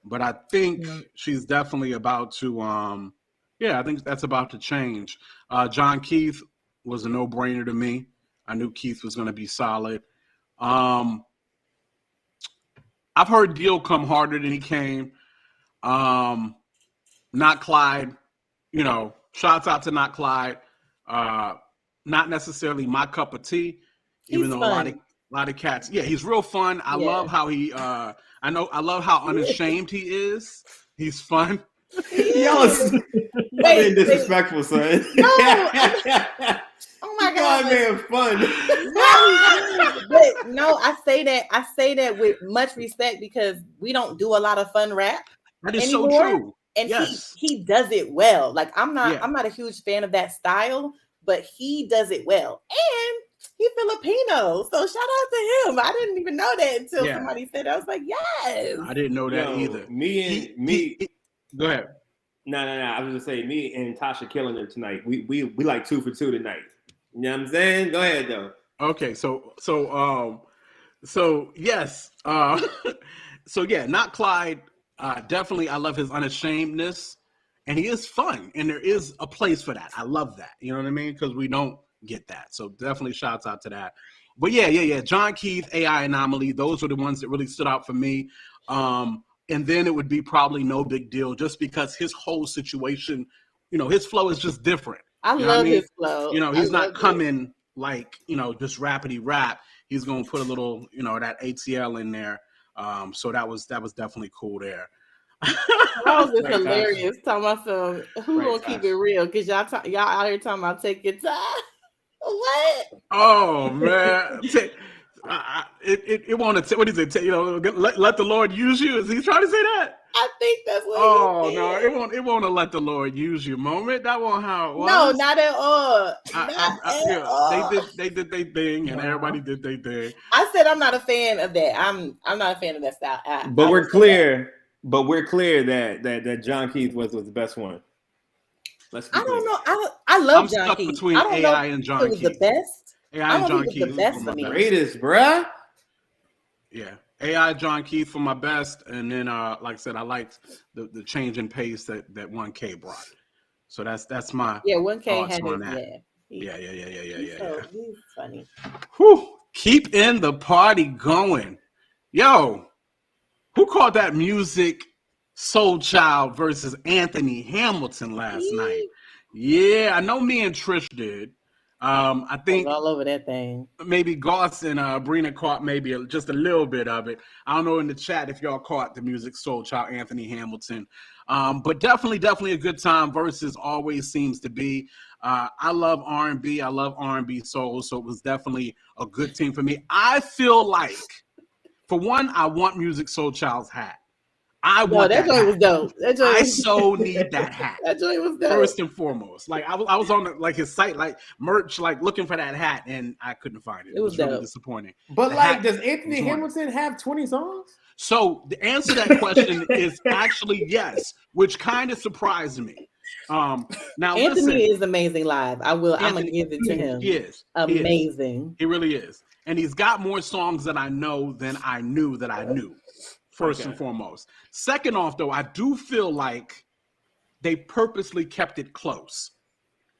But I think she's definitely about to. I think that's about to change. John Keith was a no-brainer to me. I knew Keith was going to be solid. I've heard Deal come harder than he came. Not Clyde. Shouts out to Not Clyde. Not necessarily my cup of tea, even though a lot of cats. Yeah, he's real fun. I love how he. I love how unashamed he is. He's fun. Y'all being disrespectful, son. No. Oh my God, man, fun. But no, I say that with much respect because we don't do a lot of fun rap. That is anymore. So true. And he does it well. Like I'm not a huge fan of that style, but he does it well. And he's Filipino. So shout out to him. I didn't even know that until somebody said it. I was like, yes. I didn't know that either. Go ahead. No. I was just saying, me and Tasha killing it tonight. We like 2 for 2 tonight. You know what I'm saying? Go ahead though. Okay, so yes, so yeah, not Clyde. Definitely, I love his unashamedness, and he is fun, and there is a place for that. I love that. You know what I mean? Because we don't get that. So definitely, shouts out to that. But yeah. John Keith, AI Anomaly. Those were the ones that really stood out for me. And then it would be probably No Big Deal, just because his whole situation, his flow is just different. I love his flow. He's not coming like, just rapidy rap. He's going to put a little, that ATL in there. So that was definitely cool there. That was just hilarious. Talking about who gonna keep it real? Because y'all out here talking about take your time. What? Oh man, it won't. What is it? Let the Lord use you. Is he trying to say that? I think that's what. Oh no, it won't let the Lord use you moment. That won't how it was. No, not at all. They did their thing, and everybody did their thing. I said I'm not a fan of that. I'm not a fan of that style. But we're clear. But we're clear that John Keith was the best one. I don't know. I love John stuck Keith. Between I don't AI know and John Keith. It was the best. AI and John Keith the best for me. Greatest, bruh. Yeah, AI John Keith for my best, and then like I said, I liked the change in pace that 1K brought. So that's my 1K had on that. Yeah. He's funny. Whew, keeping the party going. Yo, who called that Musiq Soul Child versus Anthony Hamilton last night? Yeah, I know me and Trish did. I think all over that thing. Maybe Goss and Brina caught maybe just a little bit of it. I don't know in the chat if y'all caught the Musiq Soul Child Anthony Hamilton. But definitely a good time. Versus always seems to be. I love R&B. I love R&B soul. So it was definitely a good team for me. I feel like, for one, I want Musiq Soul Child's hat. That joint was dope. I so need that hat. That joint was dope. First and foremost, like I was on his site, like merch, like looking for that hat, and I couldn't find it. It was really disappointing. But does Anthony Hamilton have 20 songs? So the answer to that question is actually yes, which kind of surprised me. Now Anthony is amazing live. I'm gonna give it to him. He is amazing. He really is, and he's got more songs that I know than I knew that I knew. First and foremost. Second off, though, I do feel like they purposely kept it close.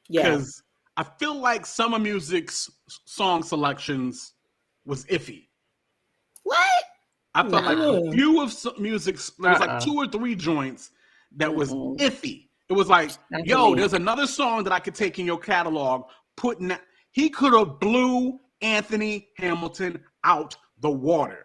Because I feel like some of Musiq's song selections was iffy. What? I felt like a few of Musiq's, there was like 2 or 3 joints that was iffy. It was like, there's another song that I could take in your catalog, he could have blew Anthony Hamilton out the water.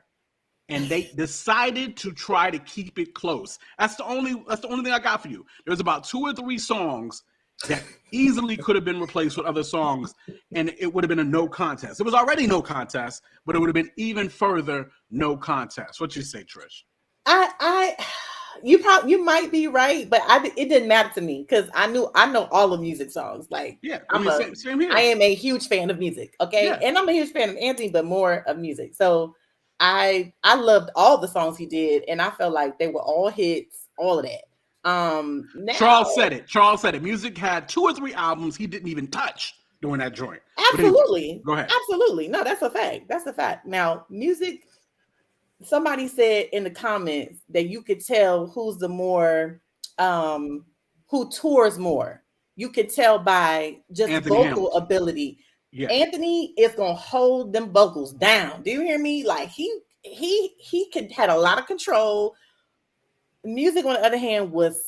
And they decided to try to keep it close. That's the only thing I got for you. There's about 2 or 3 songs that easily could have been replaced with other songs, and it would have been a no contest. It was already no contest, but it would have been even further no contest. What you say, Trish? You might be right, but it didn't matter to me because I know all of Musiq songs. Like, same here. I am a huge fan of Musiq. Okay, and I'm a huge fan of Anthony, but more of Musiq. So. I loved all the songs he did, and I felt like they were all hits, all of that. Charles said it. Musiq had 2 or 3 albums he didn't even touch during that joint. Absolutely. Go ahead. Absolutely. No, that's a fact. Now, Musiq, somebody said in the comments that you could tell who's the more, who tours more. You could tell by just Anthony vocal ability. Yeah. Anthony is gonna hold them vocals down. Do you hear me? Like he had a lot of control. Musiq, on the other hand, was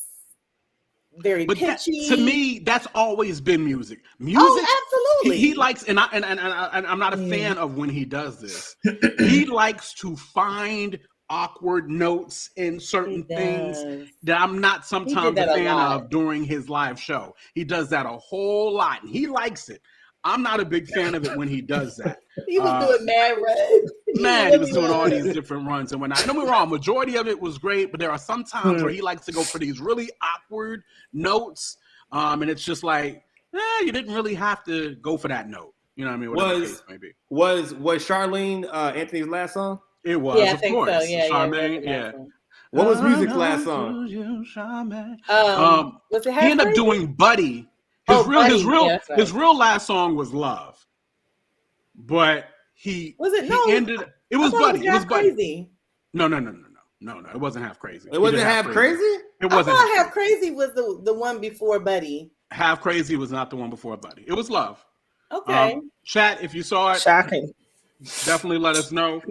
very pitchy. To me, that's always been Musiq. Absolutely. He likes, and I'm not a fan of when he does this. He likes to find awkward notes in certain things that I'm not sometimes a fan of during his live show. He does that a whole lot, and he likes it. I'm not a big fan of it when he does that. He was doing mad runs. He was doing all these different runs and whatnot. Don't get me wrong, majority of it was great, but there are some times where he likes to go for these really awkward notes, and it's just like, you didn't really have to go for that note. You know what I mean? Whatever the case may be. Was Charlene Anthony's last song? It was, of course. So. Charmaine, What was Music's last song? Was it he ended up doing Buddy. His real last song was Love. but he Was it? he No, ended. It was I thought Buddy. It was Buddy. Crazy. No. It wasn't Half Crazy. It wasn't Half Crazy? It I wasn't. thought Half Crazy was the one before Buddy. Half Crazy was not the one before Buddy. It was Love. Okay. Chat, if you saw it, Shocking. definitely let us know.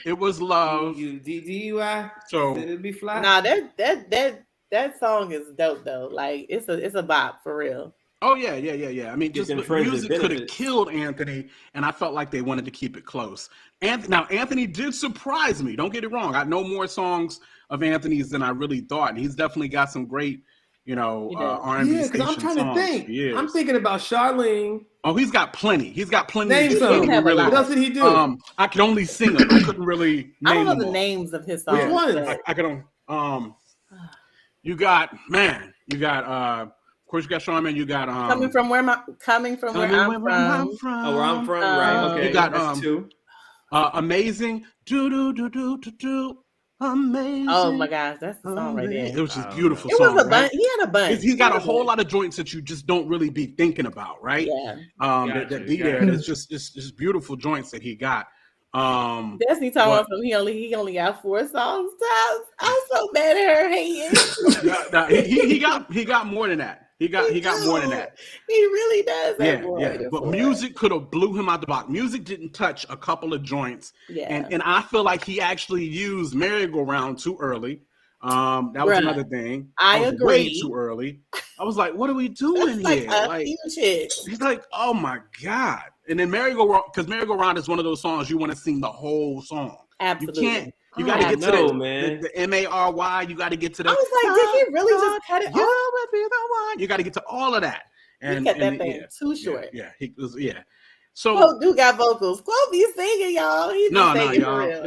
It was Love. DUI. So It'd be fly. Nah, that song is dope though. Like it's a bop for real. oh yeah. I mean, Just just them friends music with could have benefits. killed Anthony, and I felt like they wanted to keep it close. And now Anthony did surprise me. Don't get it wrong. I know more songs of Anthony's than I really thought, and he's definitely got some great, He does. R&B Yeah, because I'm station trying to songs. think. Yeah. I'm thinking about Charlene. Oh, he's got plenty. He's got plenty. Name of some. songs. have a Really, lot. What else did he do? I could only sing them. I couldn't really name I don't know them the all. names of his songs. Which ones? but- I could only. You got. Of course, you got Charlamagne. You got coming from where I'm from. Oh, where I'm from. Right. Okay. You got That's two. Amazing. Do. Amazing. Oh my gosh, that's the song right there. It was just Oh, beautiful. It was song, a bunch. right? He had a bunch. He's got He a had whole bunch. lot of joints that you just don't really be thinking about, right? Yeah. That be there. It's just beautiful joints that he got. Destiny talking about some. He only got 4 songs. I'm so mad at her hating. he got more than that. He got more than that. He really does. have more Yeah. than But 4. Musiq could have blew him out the box. Musiq didn't touch a couple of joints, Yeah. and I feel like he actually used merry-go-round too early. That was Bruh, another thing. I That was way agree. too early. I was like, what are we doing That's here? like a Like, huge hit. he's like, oh my God. And then merry-go-round, because merry-go-round is one of those songs you want to sing the whole song. Absolutely. You can't. You I got to don't get to know, the man. the MARY. You got to get to the. I was like, did he really just cut it off? You got to get to all of that. He cut that thing too short. Yeah, he was. Yeah. So Quote do got vocals. Quote be singing, y'all. He's no, singing for y'all. real.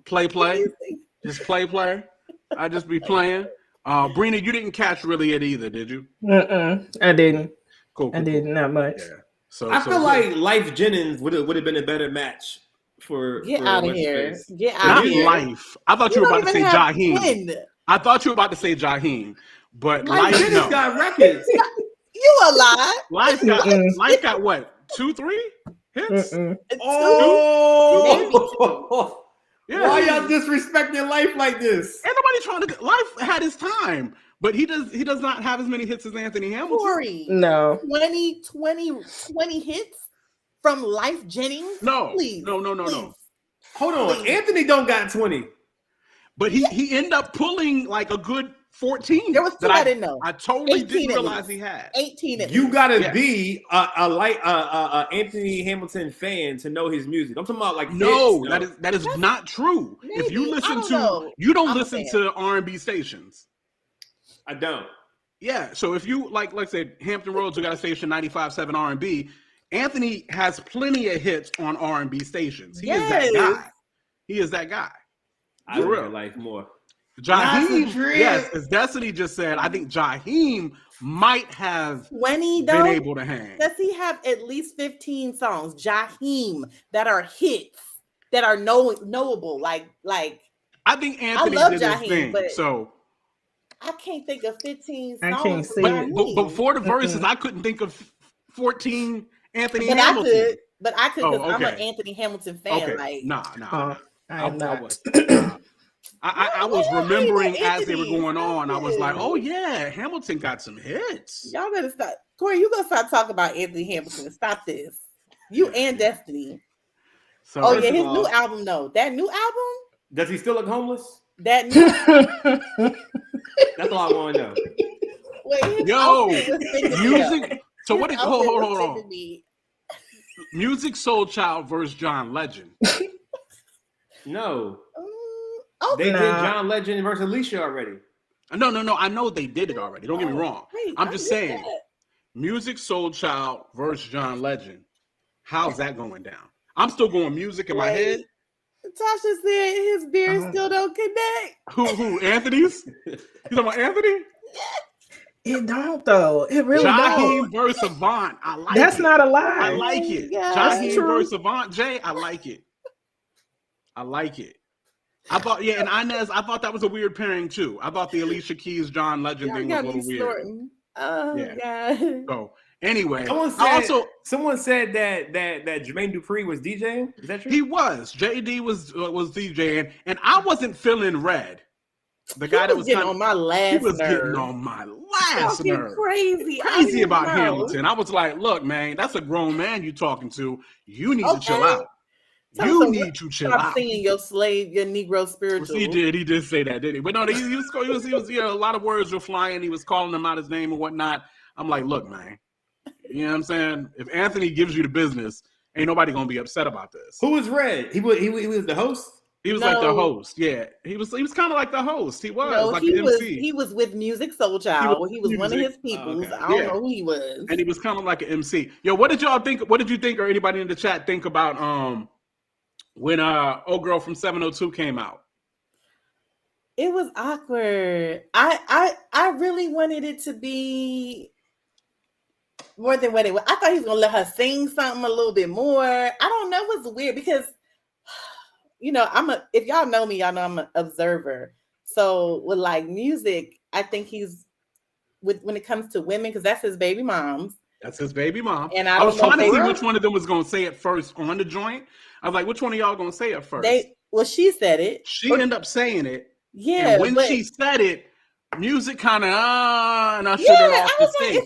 Play. He be singing. Just play. I just be playing. Brina, you didn't catch really it either, did you? I didn't. Cool. I did not much. Yeah. So I feel like Life Jennings would have been a better match for. Get for out of what's his here. face. Get out not of here. Life. I thought you were about to say Jaheim. Jaheim. I thought you were about to say Jaheim, but Life Life Jennings no. got records. You a lie. Life got what? 2, 3 hits? Oh, Yeah. why y'all disrespecting Life like this? Ain't nobody trying to. Life had his time, but he does not have as many hits as Anthony Hamilton. Corey. No. 20 hits from Life Jennings. No, Please. no. Please. Hold on, Please. Anthony don't got 20. But he ended up pulling like a good 14. There was 2 that I didn't know. I totally 18 didn't at realize least. he had. 18 at You least. gotta Yeah. be a Anthony Hamilton fan to know his music. I'm talking about like No, hits, that is not true. If you Maybe. I listen don't to know. you don't I'm a listen fan. to R&B stations. I don't. Yeah, so if you like I said, Hampton Roads, we got a station 95.7 R&B. Anthony has plenty of hits on R&B stations. He is that Yes. guy. He is that guy. I For like real. Life more. Jaheim, That's a dream. yes, as Destiny just said, I think Jaheim might have 20 been though. able to hang. Does he have at least 15 songs, Jaheim, that are hits, that are knowable? Like I think Anthony love did Jaheim, his thing. but- So, I can't think of 15 I songs. can't from see but, it. but Jaheim. before the verses, I couldn't think of 14 Anthony But Hamilton. I could because I'm an okay. Anthony Hamilton fan. Okay, Like nah. I am not. was. I was Why remembering you as they were Anthony? going on. I was like, Stop oh it. yeah, Hamilton got some hits. y'all better stop. Corey, you gonna stop talking about Anthony Hamilton. Stop this. You and Destiny. So Oh First yeah, of his all- new album though. That new album? Does he still look homeless? That new That's all I want to know. wait, his Yo, outfit was singing me. music. So what? His Hold outfit was on. singing me. Music Soul Child versus John Legend. No, Okay. they did Nah. John Legend versus Alicia already. No. I know they did it already. Don't get me wrong. Wait, I'm I just missed saying. that. Music Soul Child versus John Legend. How's that going down? I'm still going music in my Wait. head. Tasha said his beard still don't connect. Who? Anthony's? You talking about Anthony? It don't though. It really Jaheim don't. versus Avant. I like That's it. not a I lie. like it. Yeah. Jaheim That's true. versus Avant. Jay, I like it. I like it. I thought, yeah, and Inez, I thought that was a weird pairing too. I thought the Alicia Keys, John Legend Y'all thing was a got me little weird. snorting. Oh Yeah. god. So, Anyway, someone said that Jermaine Dupri was DJing. Is that true? He was. JD was DJing, and I wasn't feeling Red. The guy that was getting on my last nerve. He was getting on my last nerve. Crazy about Hamilton. I was like, look, man, that's a grown man you talking to. You need to chill out. You need to chill out. Stop singing your Negro spiritual. He did say that, didn't he? But no, he was a lot of words were flying. He was calling him out his name and whatnot. I'm like, look, man, you know what I'm saying? If Anthony gives you the business, ain't nobody gonna be upset about this. Who was Red? He was the host. He was like the host, yeah. He was kind of like the host. He was like the MC. He was with Musiq Soulchild. He was one of his people. Okay. I don't know who he was. And he was kind of like an MC. Yo, what did y'all think? What did you think, or anybody in the chat think about when Old Girl from 702 came out? It was awkward. I really wanted it to be more than what it was. I thought he was gonna let her sing something a little bit more. I don't know. It was weird because, you know, if y'all know me, y'all know I'm an observer. So with like Musiq, I think he's when it comes to women, because that's his baby moms. That's his baby mom. And I was trying to see which one of them was going to say it first on the joint. I was like, which one of y'all going to say it first? She said it. She ended up saying it. Yeah. And when she said it, Musiq kind of and ushered her off the stage,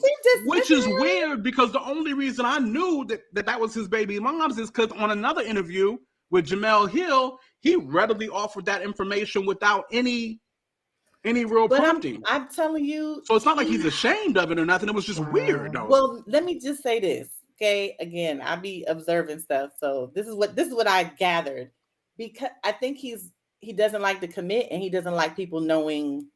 which is weird because the only reason I knew that was his baby mom's is because on another interview with Jamel Hill, he readily offered that information without any real prompting. I'm telling you. So it's not like he's ashamed of it or nothing. It was just weird, though. Well, let me just say this, okay? Again, I be observing stuff, so this is what I gathered, because I think he doesn't like to commit, and he doesn't like people knowing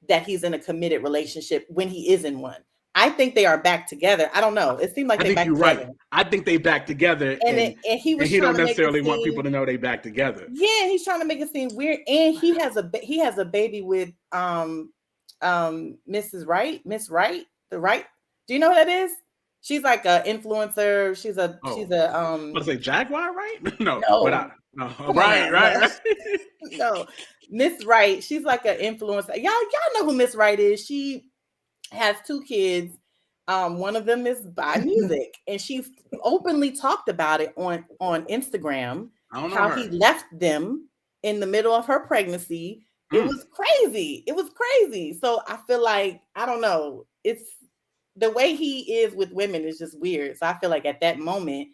that he's in a committed relationship when he is in one. I think they are back together. I don't know. It seemed like they back together. Right. I think they back together, and he don't necessarily want people to know they back together. Yeah, he's trying to make it seem weird, and he has a baby with Mrs. Wright, Miss Wright, the Wright. Do you know who that is? She's like an influencer. She's a Let's say Jaguar, right? No. Right. No, Miss Wright. She's like an influencer. Y'all know who Miss Wright is. She has 2 kids. One of them is by Musiq, and she openly talked about it on Instagram. How he left them in the middle of her pregnancy. It was crazy. So I feel like, I don't know, it's the way he is with women is just weird. So I feel like at that moment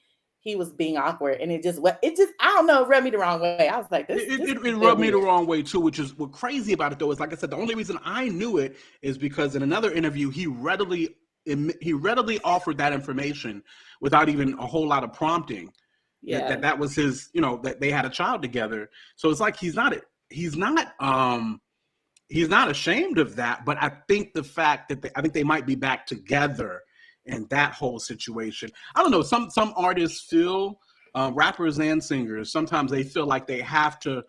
he was being awkward, and it just I don't know, it rubbed me the wrong way. I was like, it rubbed me the wrong way too, which is what crazy about it though is, like I said, the only reason I knew it is because in another interview he readily offered that information without even a whole lot of prompting. Yeah, that was his, that they had a child together. So it's like he's not ashamed of that, but I think the fact that I think they might be back together in that whole situation. I don't know. Some artists feel, rappers and singers, sometimes they feel like they have to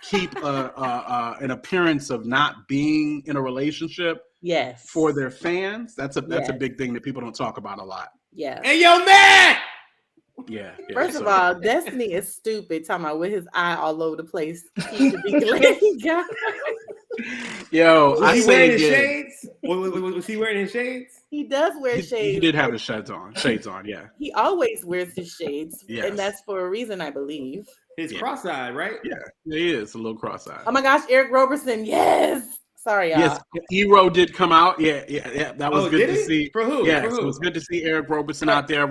keep an appearance of not being in a relationship. Yes. For their fans. That's a big thing that people don't talk about a lot. Yeah. Hey, yo, man. Yeah. First of all, Destiny is stupid. Talking about with his eye all over the place. He should be glad he got. Yo, was he wearing his shades? Was he wearing his shades? He does wear shades. He did have his shades on. Yeah. He always wears his shades, yes. And that's for a reason, I believe. He's cross-eyed, right? Yeah, he is a little cross-eyed. Oh my gosh, Eric Roberson, yes. Sorry, y'all. Yes, Hero did come out. Yeah. That was good to see. For who? Yes, For who? It was good to see Eric Roberson out there.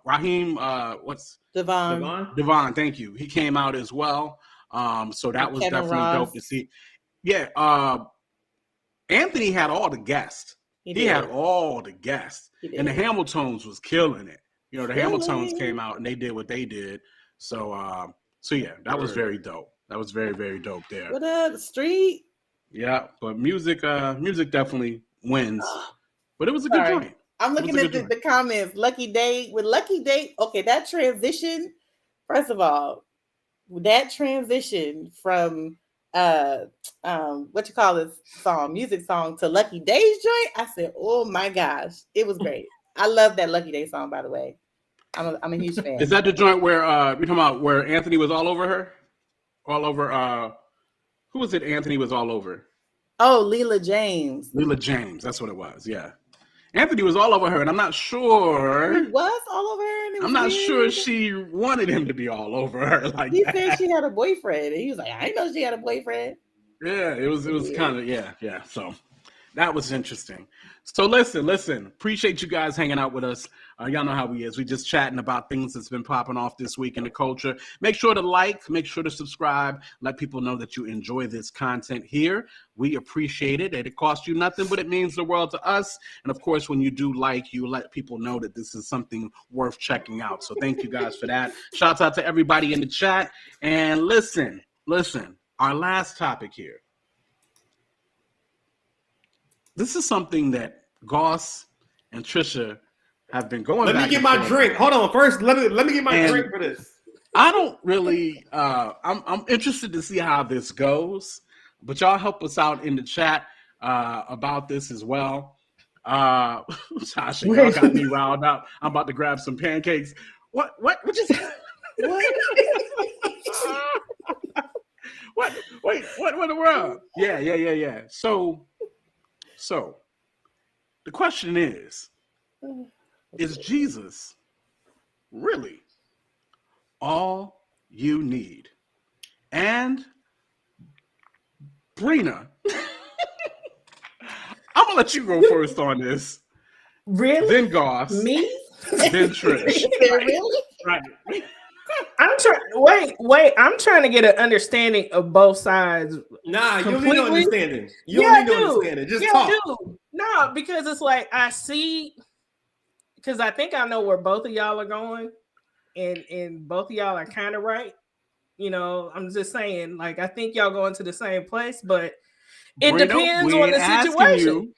Raheem. What's Devon? Thank you. He came out as well. So that was definitely dope to see. Yeah. Anthony had all the guests. He had all the guests, and the Hamiltons was killing it. The Hamiltons came out and they did what they did. So yeah, that was very dope. That was very, very dope there. What up, Street? Yeah, but music definitely wins. But it was a good joint. I'm looking at the comments. Lucky Day. Okay, that transition. First of all, that transition from what you call this song, music song, to Lucky Day's joint. I said, oh my gosh, it was great. I love that Lucky Day song, by the way. I'm a huge fan. Is that the joint where you're talking about where Anthony was all over her? All over who was it Anthony was all over? Oh, Leela James. Leela James, that's what it was. Yeah, Anthony was all over her, and I'm not sure. He was all over her. And it was I'm not weird. sure she wanted him to be all over her like He that. said she had a boyfriend, and he was like, "I didn't know she had a boyfriend." Yeah, it was kind of yeah. So that was interesting. So listen. Appreciate you guys hanging out with us. Y'all know how we is. We just chatting about things that's been popping off this week in the culture. Make sure to like, make sure to subscribe, let people know that you enjoy this content here. We appreciate it. And it costs you nothing, but it means the world to us. And of course, when you do like, you let people know that this is something worth checking out. So thank you guys for that. Shouts out to everybody in the chat. And listen, our last topic here. This is something that Goss and Trisha have been going Let back me get and my forth. drink. Hold on. First, let me get my And drink for this. I don't really I'm interested to see how this goes, but y'all help us out in the chat about this as well. Tasha, y'all got me riled up. I'm about to grab some pancakes. What just what? Wait, what in the world? Yeah. So the question is Jesus really all you need? And Brina, I'm gonna let you go first on this. Really? Then Goss. Me? Then Trish. Really? Right. I'm trying. Wait. I'm trying to get an understanding of both sides. Nah, you don't need no Completely? understanding. You don't need no understanding. Just talk. I do. No, because it's like I see, because I think I know where both of y'all are going, and both of y'all are kind of right. You know, I'm just saying, like, I think y'all going to the same place, but it Brina, depends we on the asking situation. you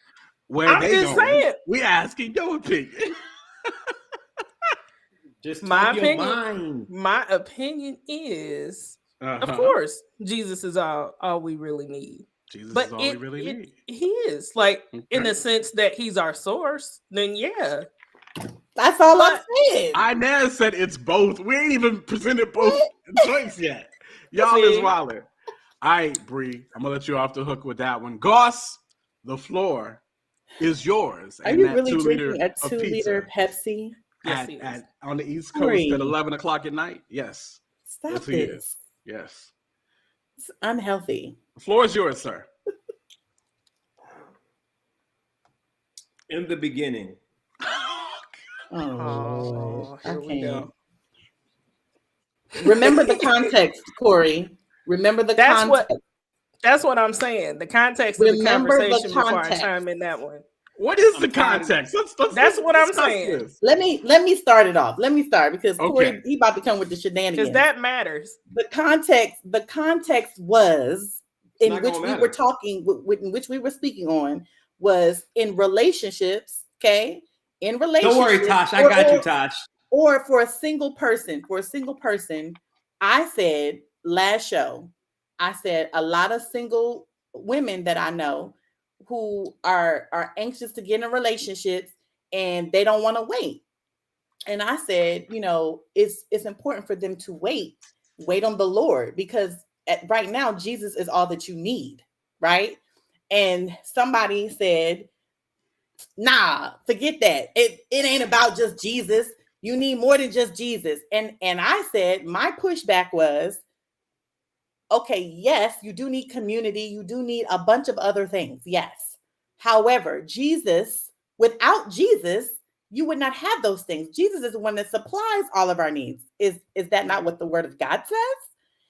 where I'm they just going. saying. We asking your opinion. Just My talk your opinion. mind. My opinion is, of course, Jesus is all we really need. Jesus But is all we really need. He is, like, Okay. in the sense that he's our source. Then yeah, That's all I'm But- saying. Inez said it's both. We ain't even presented both choice yet. Y'all See? is wildin'. All right, Bree, I'm gonna let you off the hook with that one. Goss, the floor is yours. Are And you that really 2 liter drinking a of 2 pizza liter Pepsi? Yes, he is. on the East Coast Bree. at 11 o'clock at night? Yes. Stop Yes, he is. this. Yes. It's unhealthy. The floor is yours, sir. In the beginning. Oh, I here we go. can't. Remember the context, Corey. Remember the That's context. That's what I'm saying. The context of the Remember the conversation before I context. chime in that one. What is the I'm tired. context? That's what I'm discuss saying. this. Let me start it off. Let me start because Corey, Okay. he about to come with the Because shenanigans. that matters. The context was in not which gonna we matter. were talking, in which we were speaking on, was in relationships. Okay, in relationships. Don't worry, Tosh. I got you, Tosh. Or for a single person. I said last show, I said a lot of single women that I know who are anxious to get in relationships and they don't want to wait. And I said, you know, it's important for them to wait on the Lord, because right now Jesus is all that you need, right? And somebody said, nah, forget that. It ain't about just Jesus. You need more than just Jesus. And I said, my pushback was, okay, yes, you do need community. You do need a bunch of other things. Yes. However, without Jesus, you would not have those things. Jesus is the one that supplies all of our needs. Is that not what the word of God says?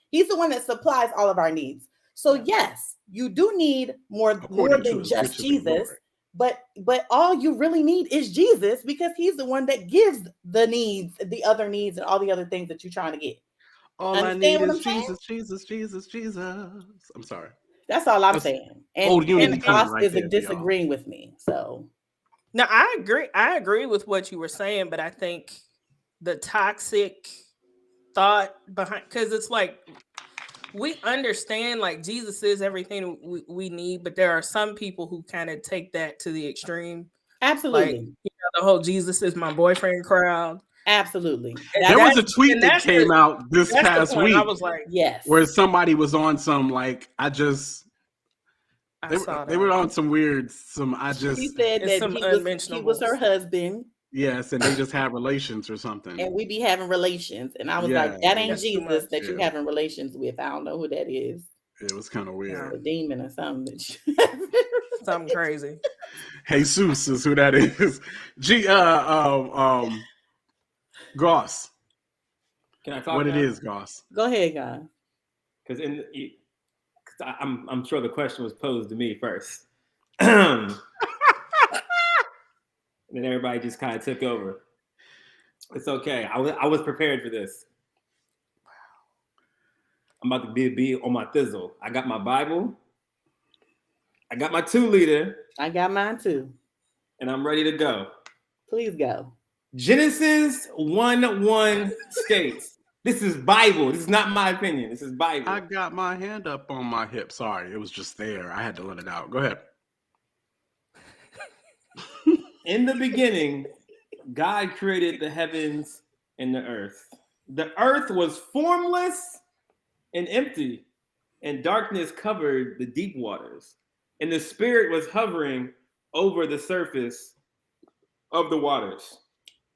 He's the one that supplies all of our needs. So yes, you do need more than just Jesus. But all you really need is Jesus, because he's the one that gives the needs, the other needs, and all the other things that you're trying to get. All Understand I need what is I'm saying? Jesus. I'm sorry. That's all I'm That's saying. old unity And coming Goss right is there for y'all. disagreeing with me. So No, I agree. I agree with what you were saying, but I think the toxic thought behind, because it's like we understand like Jesus is everything we need, but there are some people who kind of take that to the extreme. absolutely. Like, you know, the whole Jesus is my boyfriend crowd. Absolutely. There was a tweet that came out this past week. I was like, Yes. Where somebody was on some like, I just They were on some weird. She said It's that some he was her unmentionables. husband, Yes, and they just have relations or something. and we be having relations. And I was Yeah, like, that ain't that's too Jesus much. that you Yeah. having relations with. I don't know who that is. It was kind of weird. A demon or something. Something crazy. Jesus is who that is. Goss. Can I talk? What now? it is, Goss? Go ahead, guys. Because I'm sure the question was posed to me first. And then everybody just kind of took over. It's okay. I was prepared for this. I'm about to be on my thizzle. I got my Bible. I got my 2-liter. I got mine too. And I'm ready to go. Please go. Genesis 1:1 states. This is Bible. This is not my opinion. This is Bible. I got my hand up on my hip. Sorry, it was just there. I had to let it out. Go ahead. In the beginning, God created the heavens and the earth. The earth was formless and empty, and darkness covered the deep waters. And the Spirit was hovering over the surface of the waters.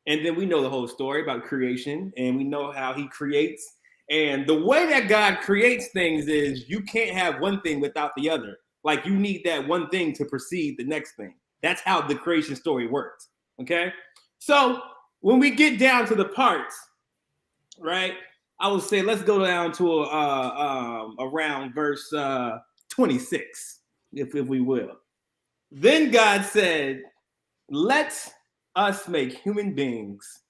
And then we know the whole story about creation, and we know how he creates. And the way that God creates things is you can't have one thing without the other. Like you need that one thing to precede the next thing. That's how the creation story works. Okay. So when we get down to the parts, right, I would say let's go down to around verse 26, if we will. Then God said, let us make human beings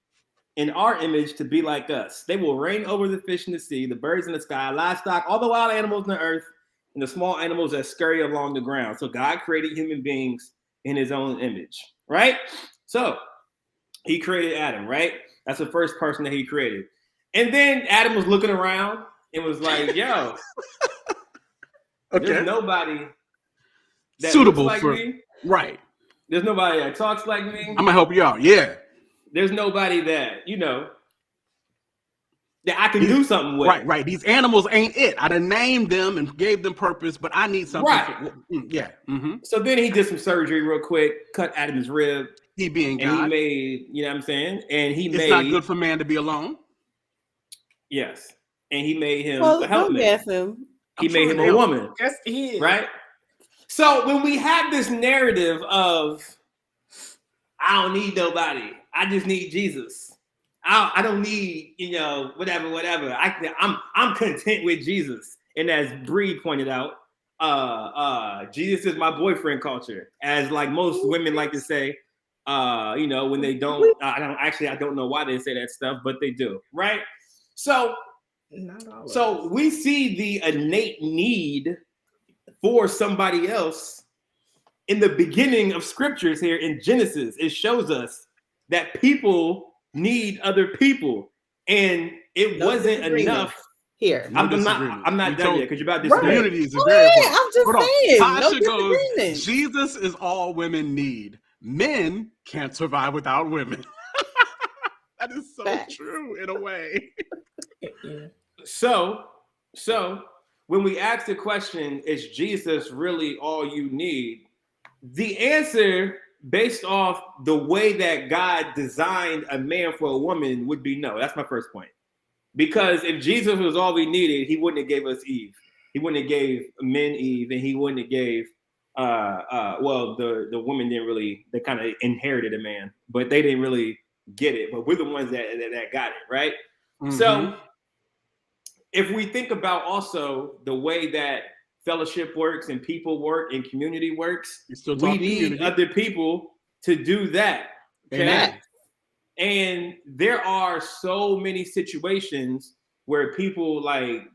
in our image to be like us. They will reign over the fish in the sea, the birds in the sky, livestock, all the wild animals in the earth, and the small animals that scurry along the ground. So God created human beings in his own image, right? So he created Adam, right? That's the first person that he created. And then Adam was looking around and was like, yo, there's nobody that suitable looks like for me. Right. There's nobody that talks like me. I'm gonna help you out. Yeah. There's nobody that, that I can do something with. Right. These animals ain't it. I done named them and gave them purpose, but I need something. Right. Yeah. Mm-hmm. So then he did some surgery real quick, cut Adam's rib. He being and God. he made, you know what I'm saying? And he it's not good for man to be alone. Yes. And he made him Well, a helpmate. Yes, him. He made him a woman. Yes, he is. Right? So when we have this narrative of, I don't need nobody, I just need Jesus. I don't need, whatever. I'm content with Jesus. And as Bree pointed out, Jesus is my boyfriend culture. As like most women like to say, when they don't, I don't know why they say that stuff, but they do, right? So we see the innate need for somebody else in the beginning of scriptures here in Genesis. It shows us that people need other people, and it wasn't enough. Here, I'm not done yet because you're about to disagree. Communities are very important. I'm just saying. Tasha goes, Jesus is all women need. Men can't survive without women. That is so true in a way. So when we ask the question, is Jesus really all you need? The answer, based off the way that God designed a man for a woman, would be no. That's my first point. Because if Jesus was all we needed, he wouldn't have gave us Eve. He wouldn't have gave men Eve, and he wouldn't have gave the women didn't really, they kind of inherited a man, but they didn't really get it. But we're the ones that got it, right? Mm-hmm. So if we think about also the way that fellowship works and people work and community works, we need other people to do that. Okay. Amen. And there are so many situations where people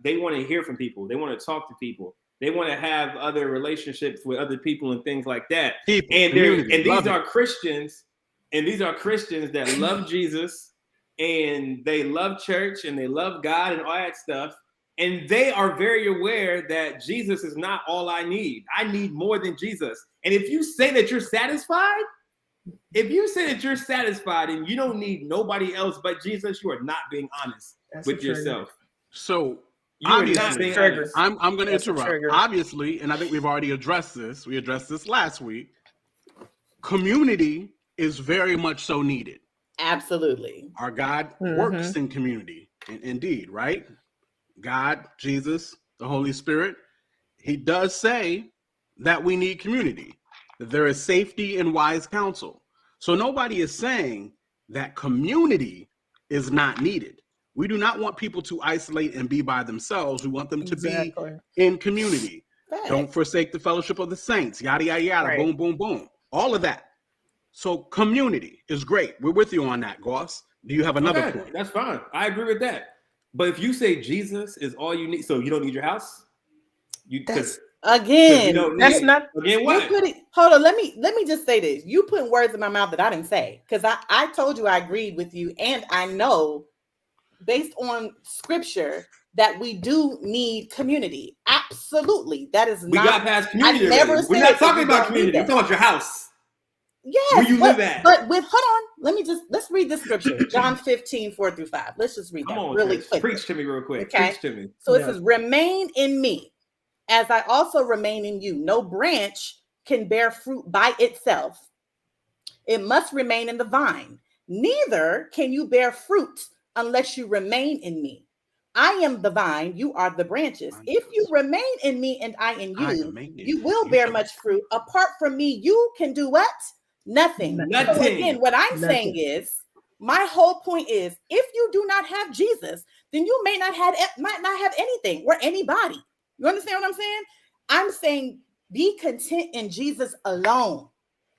they want to hear from people. They want to talk to people. They want to have other relationships with other people and things like that. These are Christians, and these are Christians that love Jesus, and they love church, and they love God and all that stuff. And they are very aware that Jesus is not all I need. I need more than Jesus. And if you say that you're satisfied, and you don't need nobody else but Jesus, you are not being honest with yourself. So Obviously, trigger. I'm going to That's a interrupt. trigger. Obviously, and I think we've already addressed this. We addressed this last week. Community is very much so needed. Absolutely. Our God works in community. Indeed, right? God, Jesus, the Holy Spirit, he does say that we need community, that there is safety in wise counsel. So nobody is saying that community is not needed. We do not want people to isolate and be by themselves. We want them to be in community. Fact. Don't forsake the fellowship of the saints, yada, yada, yada, Right. boom, boom, boom. All of that. So community is great. We're with you on that, Goss. Do you have another point? That's fine. I agree with that. But if you say Jesus is all you need, so you don't need your house? That's again. That's not. Again, what? Hold on. Let me just say this. You putting words in my mouth that I didn't say, because I told you I agreed with you, and I know based on scripture that we do need community. Absolutely, that is We got past community. We're not talking about community. We're talking about your house. Yes, where you live at. But hold on. Let's read the scripture. John 15, 4-5. Let's just read that really quick. Preach to me real quick. Okay. Preach to me. So it says, remain in me, as I also remain in you. No branch can bear fruit by itself. It must remain in the vine. Neither can you bear fruit unless you remain in me. I am the vine, you are the branches. If you remain in me and I in you, you will bear much fruit. Apart from me, you can do what? Nothing. So again, what I'm saying is, my whole point is, if you do not have Jesus, then you might not have anything or anybody. You understand what I'm saying? I'm saying be content in Jesus alone.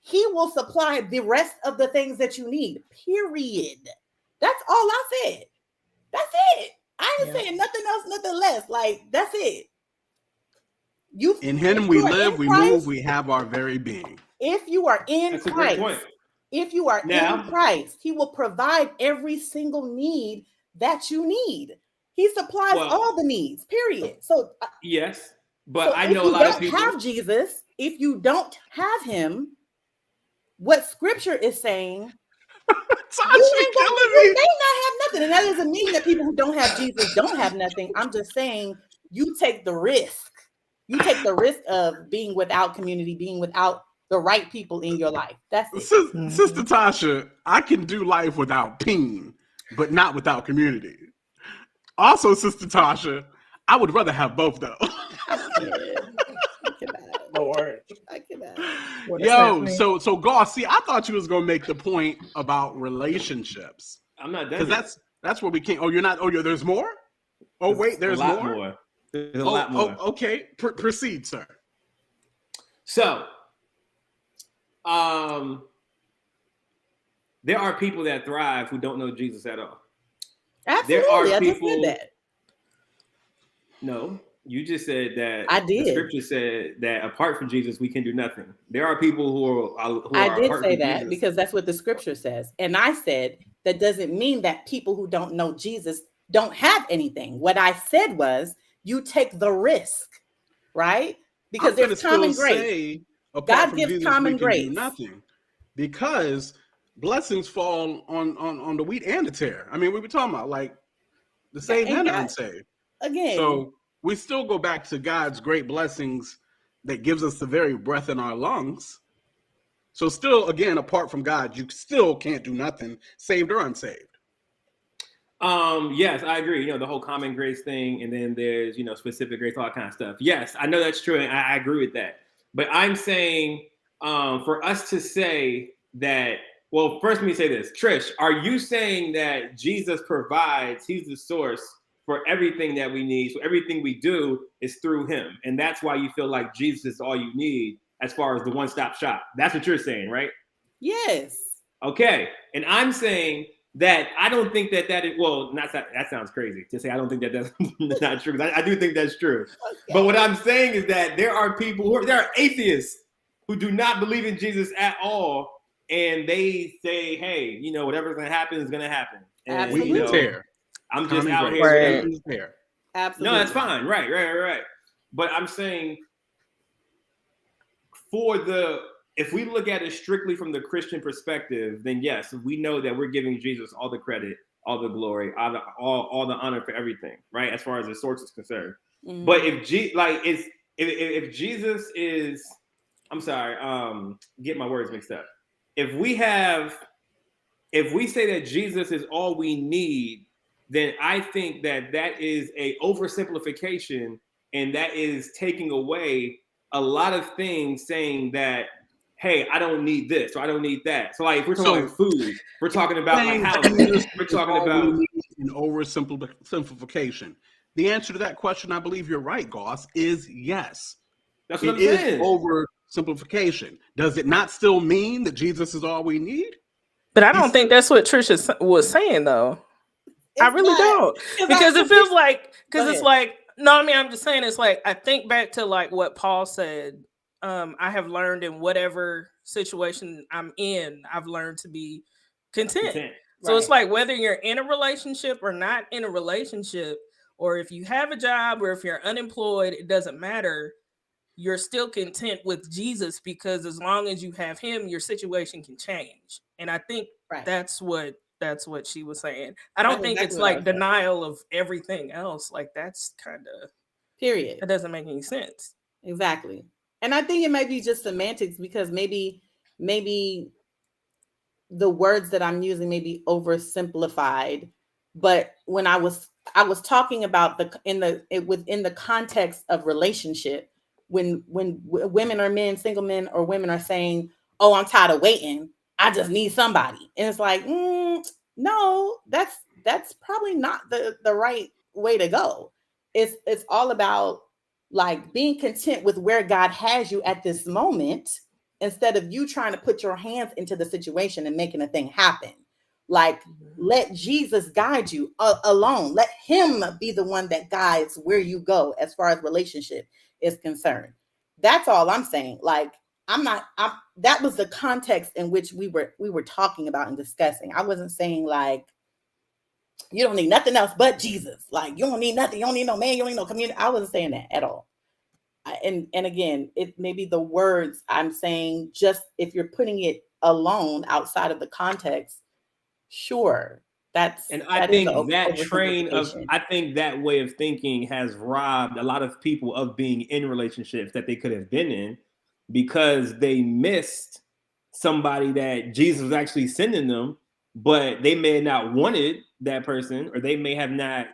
He will supply the rest of the things that you need, period. That's all I said. That's it. I ain't saying nothing else, nothing less. Like, that's it. In him we live, we move, we have our very being. If you are in Christ, if you are in Christ, he will provide every single need that you need. He supplies all the needs, period. So yes, but so I know a lot of people have Jesus. If you don't have him, what scripture is saying, you may not have nothing. And that doesn't mean that people who don't have Jesus don't have nothing. I'm just saying you take the risk. You take the risk of being without community, being without the right people in your life. That's it. Sister Tasha, I can do life without peen, but not without community. Also, Sister Tasha, I would rather have both though. Lord. Yo, so Goss, see, I thought you was gonna make the point about relationships. I'm not done. Because that's where we can't. Oh, you're not. Oh, there's more. Oh, wait, there's more. There's a lot more. Oh, okay. Proceed, sir. So, there are people that thrive who don't know Jesus at all. Absolutely, there are I people, just said that. No, you just said that. I did. The scripture said that apart from Jesus, we can do nothing. There are people who are I did apart say from that Jesus. because that's what the scripture says. And I said that doesn't mean that people who don't know Jesus don't have anything. What I said was you take the risk, right? Because there's common grace. God gives common grace. Nothing, because blessings fall on the wheat and the tare. I mean, we were talking about like the saved and the unsaved. Again. So we still go back to God's great blessings that gives us the very breath in our lungs. So still, again, apart from God, you still can't do nothing, saved or unsaved. Yes, I agree. The whole common grace thing, and then there's, specific grace, all that kind of stuff. Yes, I know that's true, and I agree with that. But I'm saying for us to say that, well, first let me say this. Trish, are you saying that Jesus provides, he's the source for everything that we need, so everything we do is through him, and that's why you feel like Jesus is all you need as far as the one-stop shop? That's what you're saying, right? Yes. Okay, and I'm saying that I don't think that is, well, that sounds crazy to say I don't think that that's not true, because I do think that's true. Okay. But what I'm saying is that there are people there are atheists who do not believe in Jesus at all, and they say, hey, whatever's going to happen is going to happen. And, Absolutely. I'm just out here. Absolutely. No, that's fine. Right. But I'm saying if we look at it strictly from the Christian perspective, then yes, we know that we're giving Jesus all the credit all the glory, all the honor for everything, right? As far as the source is concerned. Mhm. But if Jesus is, I'm sorry, get my words mixed up. If we say that Jesus is all we need, then I think that is a oversimplification, and that is taking away a lot of things, saying that, hey, I don't need this or I don't need that. So like if we're talking like food, we're talking about like houses, we're talking about an oversimplification. The answer to that question, I believe you're right, Goss, is yes. That's what it I'm saying. Is oversimplification. Does it not still mean that Jesus is all we need? But I don't think that's what Trisha was saying, though. I really don't, because it feels like, it's like, no, I mean, I'm just saying, it's like, I think back to like what Paul said. I have learned in whatever situation I'm in, I've learned to be content. So it's like whether you're in a relationship or not in a relationship, or if you have a job or if you're unemployed, it doesn't matter. You're still content with Jesus, because as long as you have him, your situation can change. And I think that's what she was saying. I don't think it's like denial of everything else. Like that's kind of period. It doesn't make any sense. Exactly. And I think it might be just semantics, because maybe the words that I'm using may be oversimplified. But when I was talking about within the context of relationship, when women or men, single men or women are saying, "Oh, I'm tired of waiting. I just need somebody," and it's like, no, that's probably not the right way to go. It's all about like being content with where God has you at this moment, instead of you trying to put your hands into the situation and making a thing happen. Like, let Jesus guide you alone. Let him be the one that guides where you go as far as relationship is concerned. That's all I'm saying. Like, that was the context in which we were talking about and discussing. I wasn't saying like, you don't need nothing else but Jesus. Like, you don't need nothing. You don't need no man. You don't need no community. I wasn't saying that at all. And again, it may be the words I'm saying, just if you're putting it alone outside of the context, sure. I think that way of thinking has robbed a lot of people of being in relationships that they could have been in, because they missed somebody that Jesus was actually sending them, but they may have not wanted that person, or they may have not,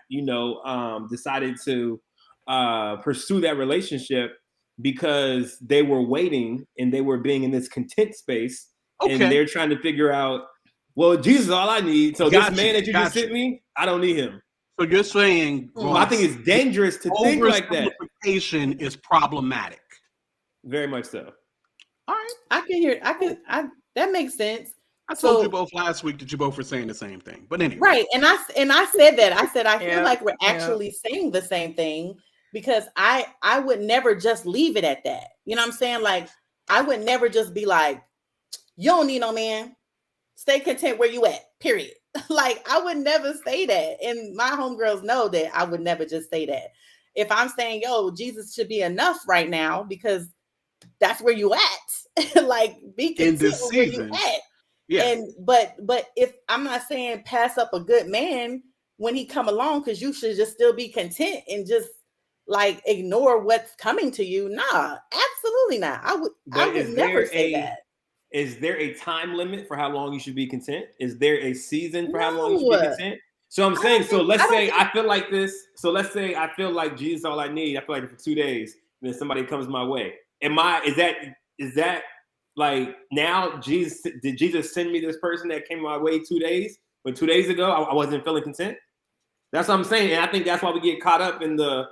decided to pursue that relationship because they were waiting and they were being in this content space, and they're trying to figure out, well, Jesus is all I need. So this man that you just sent me, I don't need him. So you're saying, I think it's dangerous to think like that. Oversimplification is problematic. Very much so. All right, I can hear. That makes sense. I told you both last week that you both were saying the same thing. But anyway, right? And I said that. I said I feel like we're actually saying the same thing, because I would never just leave it at that. You know what I'm saying? Like, I would never just be like, you don't need no man. Stay content where you at, period. Like, I would never say that. And my homegirls know that I would never just say that. If I'm saying, yo, Jesus should be enough right now, because that's where you at. Like, be content where you at. Yeah. And but if I'm not saying pass up a good man when he come along, because you should just still be content and just like ignore what's coming to you. Nah, absolutely not. I would never say that. Is there a time limit for how long you should be content? Is there a season for how long you should be content? So I'm saying, let's say I feel like this. So let's say I feel like Jesus is all I need. I feel like for 2 days, and then somebody comes my way. Is that like, now did Jesus send me this person that came my way 2 days? But 2 days ago, I wasn't feeling content. That's what I'm saying. And I think that's why we get caught up in the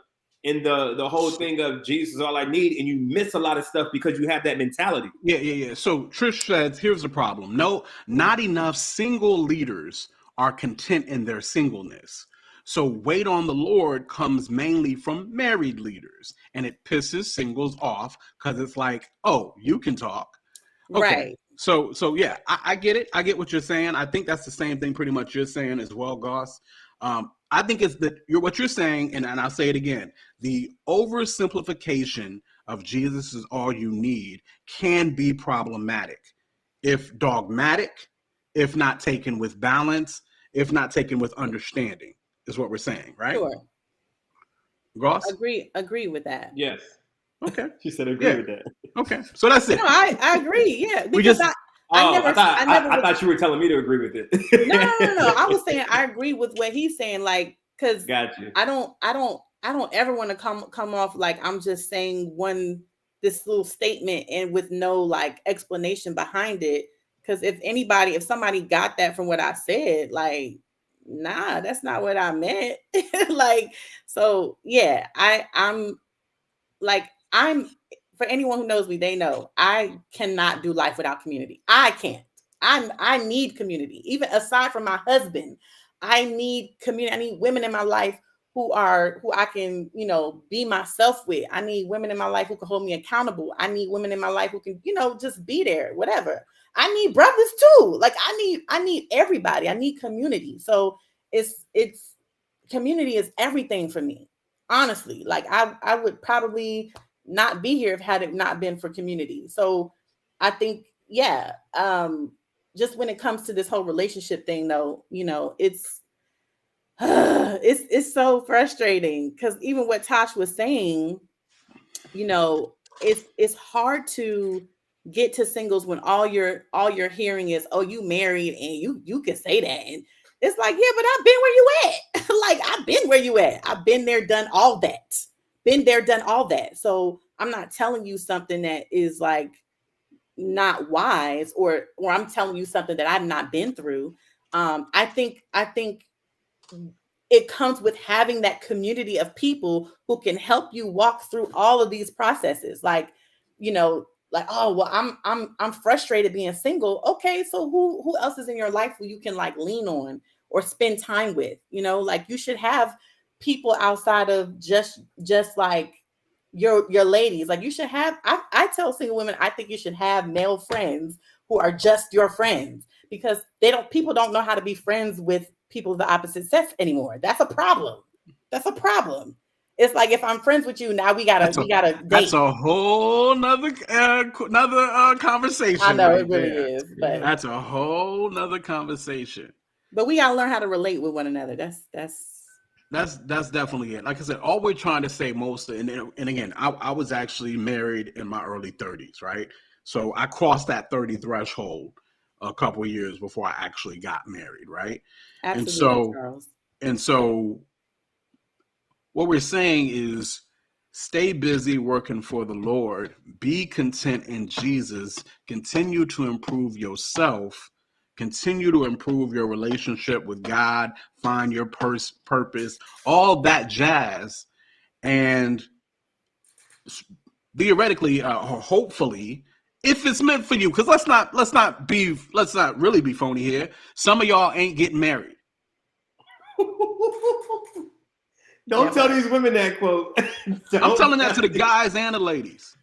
whole thing of Jesus is all I need, and you miss a lot of stuff because you have that mentality. Yeah. So Trish says, here's the problem. No, not enough single leaders are content in their singleness. So wait on the Lord comes mainly from married leaders, and it pisses singles off because it's like, oh, you can talk. Okay. Right. So yeah, I get it. I get what you're saying. I think that's the same thing pretty much you're saying as well, Goss. I think it's what you're saying, and I'll say it again. The oversimplification of Jesus is all you need can be problematic if dogmatic, if not taken with balance, if not taken with understanding, is what we're saying, right? Sure. Goss? Agree with that. Yes. Okay. She said agree Yeah. with that. Okay. So that's it. No, I agree. Yeah, We because just- I thought you were telling me to agree with it. No. I was saying I agree with what he's saying, like, because Got you. I don't ever want to come off like I'm just saying this little statement and with no like explanation behind it. Because if somebody got that from what I said, like, nah, that's not what I meant. Like, so yeah, I'm for anyone who knows me, they know I cannot do life without community. I can't. I need community. Even aside from my husband, I need community. I need women in my life who I can, be myself with. I need women in my life who can hold me accountable. I need women in my life who can, just be there, whatever. I need brothers too. Like I need everybody. I need community. So it's community is everything for me. Honestly, like I would probably not be here had it not been for community. So I think, yeah, just when it comes to this whole relationship thing though, it's so frustrating because even what Tosh was saying, it's hard to get to singles when all you're hearing is, oh, you married and you can say that. And it's like, yeah, but I've been where you at. Like, I've been where you at. I've been there, done all that. Been there, done all that. So I'm not telling you something that is like not wise, or I'm telling you something that I've not been through. I think it comes with having that community of people who can help you walk through all of these processes. Like, like, oh, well, I'm frustrated being single. Okay, so who else is in your life who you can like lean on or spend time with? Like you should have people outside of just like your ladies. Like you should have. I tell single women, I think you should have male friends who are just your friends, because people don't know how to be friends with people of the opposite sex anymore. That's a problem. It's like, if I'm friends with you, now we gotta date. That's a whole nother conversation. I know, right it really there. is, but That's a whole nother conversation. But we gotta learn how to relate with one another. That's definitely it. Like I said, all we're trying to say mostly, and again, I was actually married in my early 30s, right? So I crossed that 30 threshold a couple of years before I actually got married, right? Absolutely, Charles. And so what we're saying is, stay busy working for the Lord, be content in Jesus, continue to improve yourself, continue to improve your relationship with God, find your purpose, all that jazz. And theoretically, hopefully, if it's meant for you, because let's not really be phony here. Some of y'all ain't getting married. Don't tell these women that quote. I'm telling that to the guys and the ladies.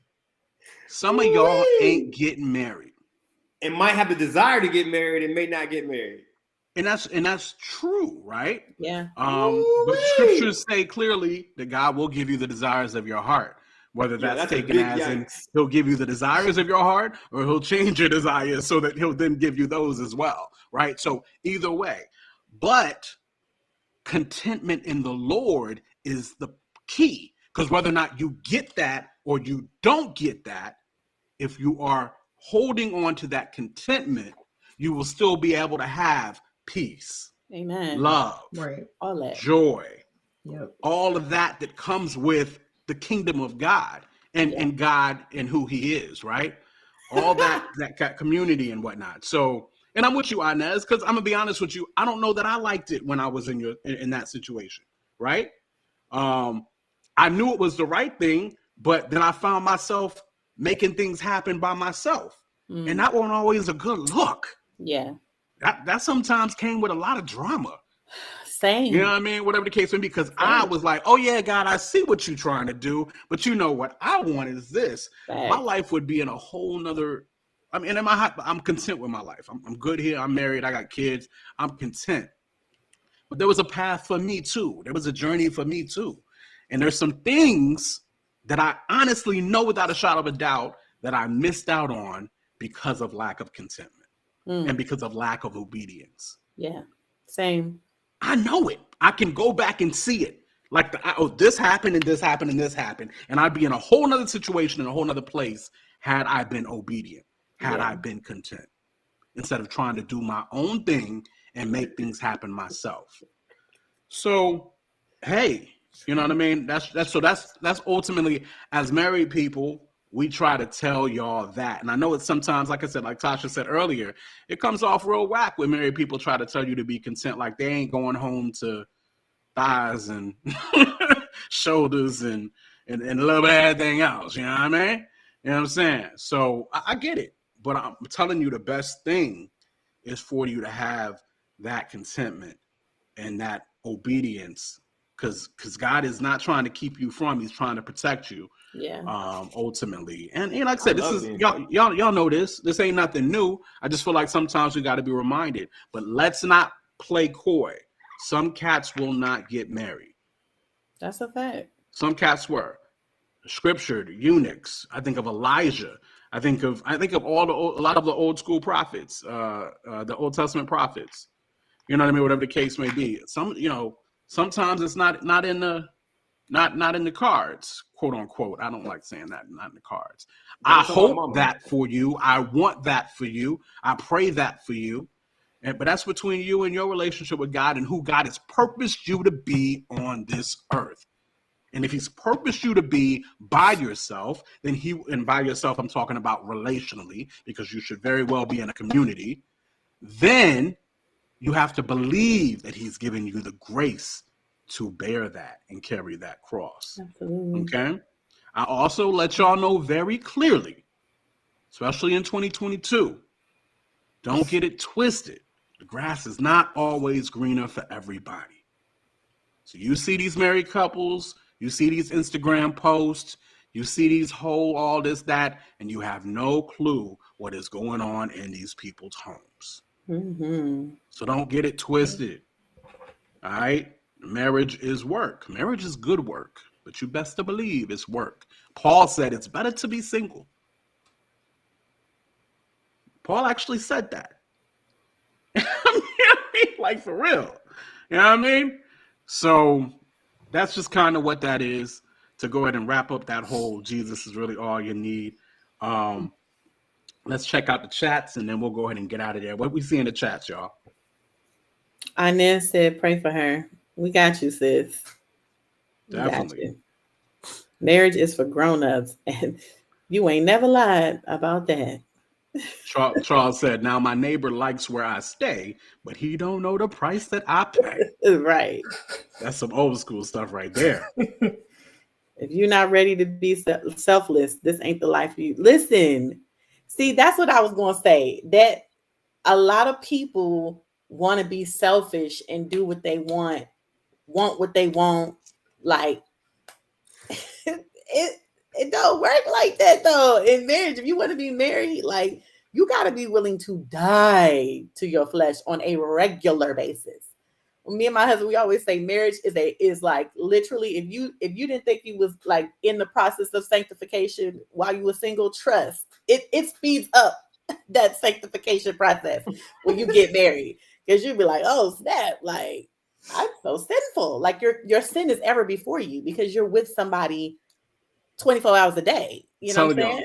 Some of y'all ain't getting married. And might have the desire to get married and may not get married. And that's true, right? Yeah. But scriptures say clearly that God will give you the desires of your heart. Whether that's taken as in he'll give you the desires of your heart, or he'll change your desires so that he'll then give you those as well, right? So either way. But contentment in the Lord is the key, because whether or not you get that or you don't get that, if you are holding on to that contentment, you will still be able to have peace, amen, love, right, all that joy, all of that comes with the kingdom of God and God and who he is, right? All that community and whatnot. So, and I'm with you, Inez, because I'm gonna be honest with you, I don't know that I liked it when I was in that situation, right? I knew it was the right thing, but then I found myself making things happen by myself, and that wasn't always a good look. Yeah, that sometimes came with a lot of drama. Same. You know what I mean? Whatever the case may be, because I was like, oh yeah, God, I see what you're trying to do, but you know what I want is this. My life would be in a whole nother. I mean, I'm content with my life. I'm good here. I'm married. I got kids. I'm content. But there was a path for me too. There was a journey for me too. And there's some things that I honestly know without a shadow of a doubt that I missed out on because of lack of contentment and because of lack of obedience. Yeah. Same. I know it. I can go back and see it. Like, this happened and this happened and this happened. And I'd be in a whole nother situation, in a whole nother place, had I been obedient, had I been content, instead of trying to do my own thing and make things happen myself. So, hey, you know what I mean? That's ultimately, as married people, we try to tell y'all that. And I know it's sometimes, like I said, like Tasha said earlier, it comes off real whack when married people try to tell you to be content, like they ain't going home to thighs and shoulders and a little bit of everything else. You know what I mean? You know what I'm saying? So I get it. But I'm telling you, the best thing is for you to have that contentment and that obedience, because God is not trying to keep you from, he's trying to protect you. Ultimately. And like I said, this is y'all know this ain't nothing new. I just feel like sometimes we got to be reminded, but let's not play coy. Some cats will not get married. That's a fact. Some cats were. Scripture, the eunuchs. I think of Elijah. I think of a lot of the old school prophets, the Old Testament prophets. You know what I mean? Whatever the case may be. Sometimes it's not in the cards, quote unquote. I don't like saying that, not in the cards. I hope that for you. I want that for you. I pray that for you. But that's between you and your relationship with God and who God has purposed you to be on this earth. And if he's purposed you to be by yourself, then and by yourself, I'm talking about relationally, because you should very well be in a community, then you have to believe that he's given you the grace to bear that and carry that cross. Absolutely. Okay? I also let y'all know very clearly, especially in 2022, don't get it twisted. The grass is not always greener for everybody. So you see these married couples, you see these Instagram posts, you see these all this, that, and you have no clue what is going on in these people's homes. Mm-hmm. So don't get it twisted. All right? Marriage is work. Marriage is good work, but you best to believe it's work. Paul said it's better to be single. Paul actually said that. Like, for real. You know what I mean? So that's just kind of what that is, to go ahead and wrap up that whole Jesus is really all you need. Let's check out the chats, and then we'll go ahead and get out of there. What we see in the chats, y'all? Inez said, pray for her. We got you, sis. Definitely. Marriage is for grown-ups, and you ain't never lied about that. Charles said, now my neighbor likes where I stay, but he don't know the price that I pay. Right. That's some old school stuff right there. If you're not ready to be selfless, this ain't the life for you. Listen, see, that's what I was going to say, that a lot of people want to be selfish and do what they want what they want. Like, it don't work like that, though. In marriage, if you want to be married, like, you got to be willing to die to your flesh on a regular basis. Me and my husband, we always say marriage is like, literally, if you didn't think you was like in the process of sanctification while you were single, trust it speeds up that sanctification process when you get married, because you'll be like, oh snap, like, I'm so sinful. Like, your sin is ever before you because you're with somebody 24 hours a day. You know what I'm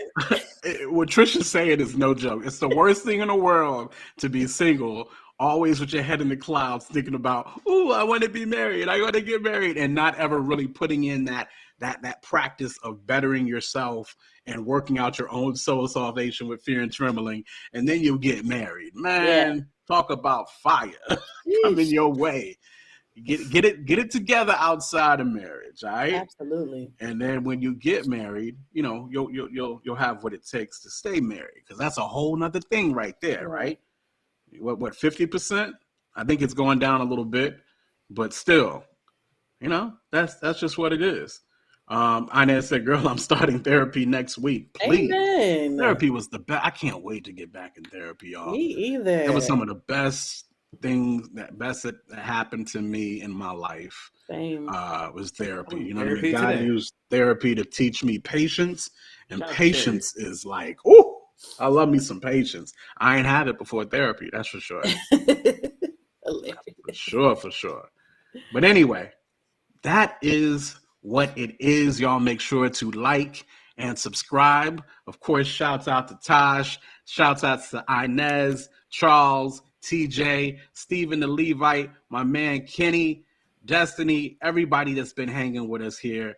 saying? What Trisha's saying is no joke. It's the worst thing in the world to be single, always with your head in the clouds, thinking about, oh, I want to be married, I want to get married, and not ever really putting in that practice of bettering yourself and working out your own soul salvation with fear and trembling, and then you get married. Man, talk about fire coming your way. Get it together outside of marriage, all right? Absolutely. And then when you get married, you know, you'll have what it takes to stay married, because that's a whole nother thing right there, right? What 50%? I think it's going down a little bit, but still, you know, that's just what it is. Inez said, girl, I'm starting therapy next week. Please. Amen. Therapy was the best. I can't wait to get back in therapy, y'all. Me either. It was some of the best things that happened to me in my life. Same. Was therapy. You know what I mean? God used therapy to teach me patience, and patience is like, oh, I love me some patience. I ain't had it before therapy, that's for sure. For sure. But anyway, that is what it is. Y'all make sure to like and subscribe. Of course, shouts out to Tosh. Shouts out to Inez, Charles, TJ, Stephen the Levite, my man Kenny, Destiny, everybody that's been hanging with us here.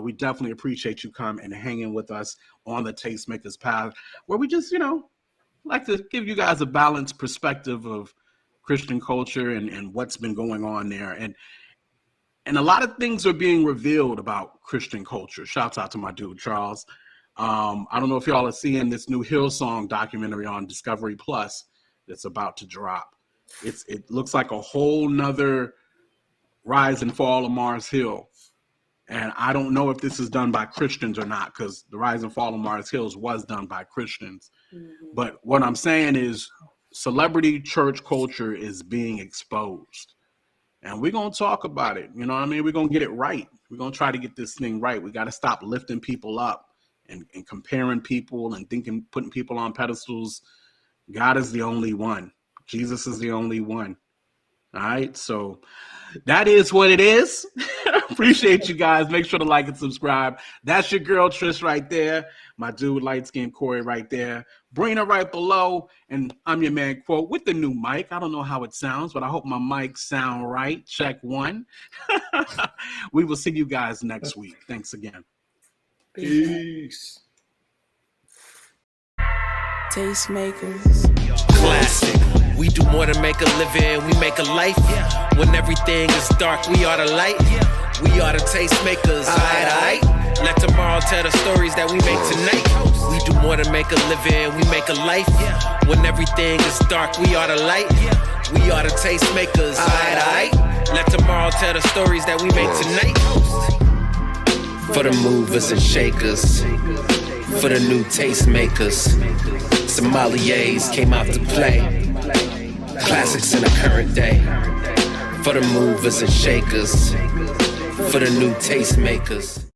We definitely appreciate you coming and hanging with us on the Tastemakers path, where we just, like to give you guys a balanced perspective of Christian culture and what's been going on there. And a lot of things are being revealed about Christian culture. Shouts out to my dude, Charles. I don't know if y'all are seeing this new Hillsong documentary on Discovery Plus that's about to drop. It looks like a whole nother rise and fall of Mars Hill. And I don't know if this is done by Christians or not, because the rise and fall of Mars Hills was done by Christians. Mm-hmm. But what I'm saying is celebrity church culture is being exposed. And we're going to talk about it. You know what I mean? We're going to get it right. We're going to try to get this thing right. We got to stop lifting people up and comparing people and putting people on pedestals. God is the only one. Jesus is the only one. All right. So that is what it is. Appreciate you guys. Make sure to like and subscribe. That's your girl Trish right there. My dude light skinned Corey right there. Brina right below. And I'm your man Quote with the new mic. I don't know how it sounds, but I hope my mic sound right. Check one. We will see you guys next week. Thanks again. Peace. Tastemakers. Classic. We do more than make a living, we make a life. When everything is dark, we are the light. We are the tastemakers, aight. Let tomorrow tell the stories that we make tonight. We do more than make a living, we make a life. When everything is dark, we are the light. We are the tastemakers, aight. Let tomorrow tell the stories that we make tonight. For the movers and shakers, for the new tastemakers, sommeliers came out to play. Classics in the current day. For the movers and shakers, for the new tastemakers.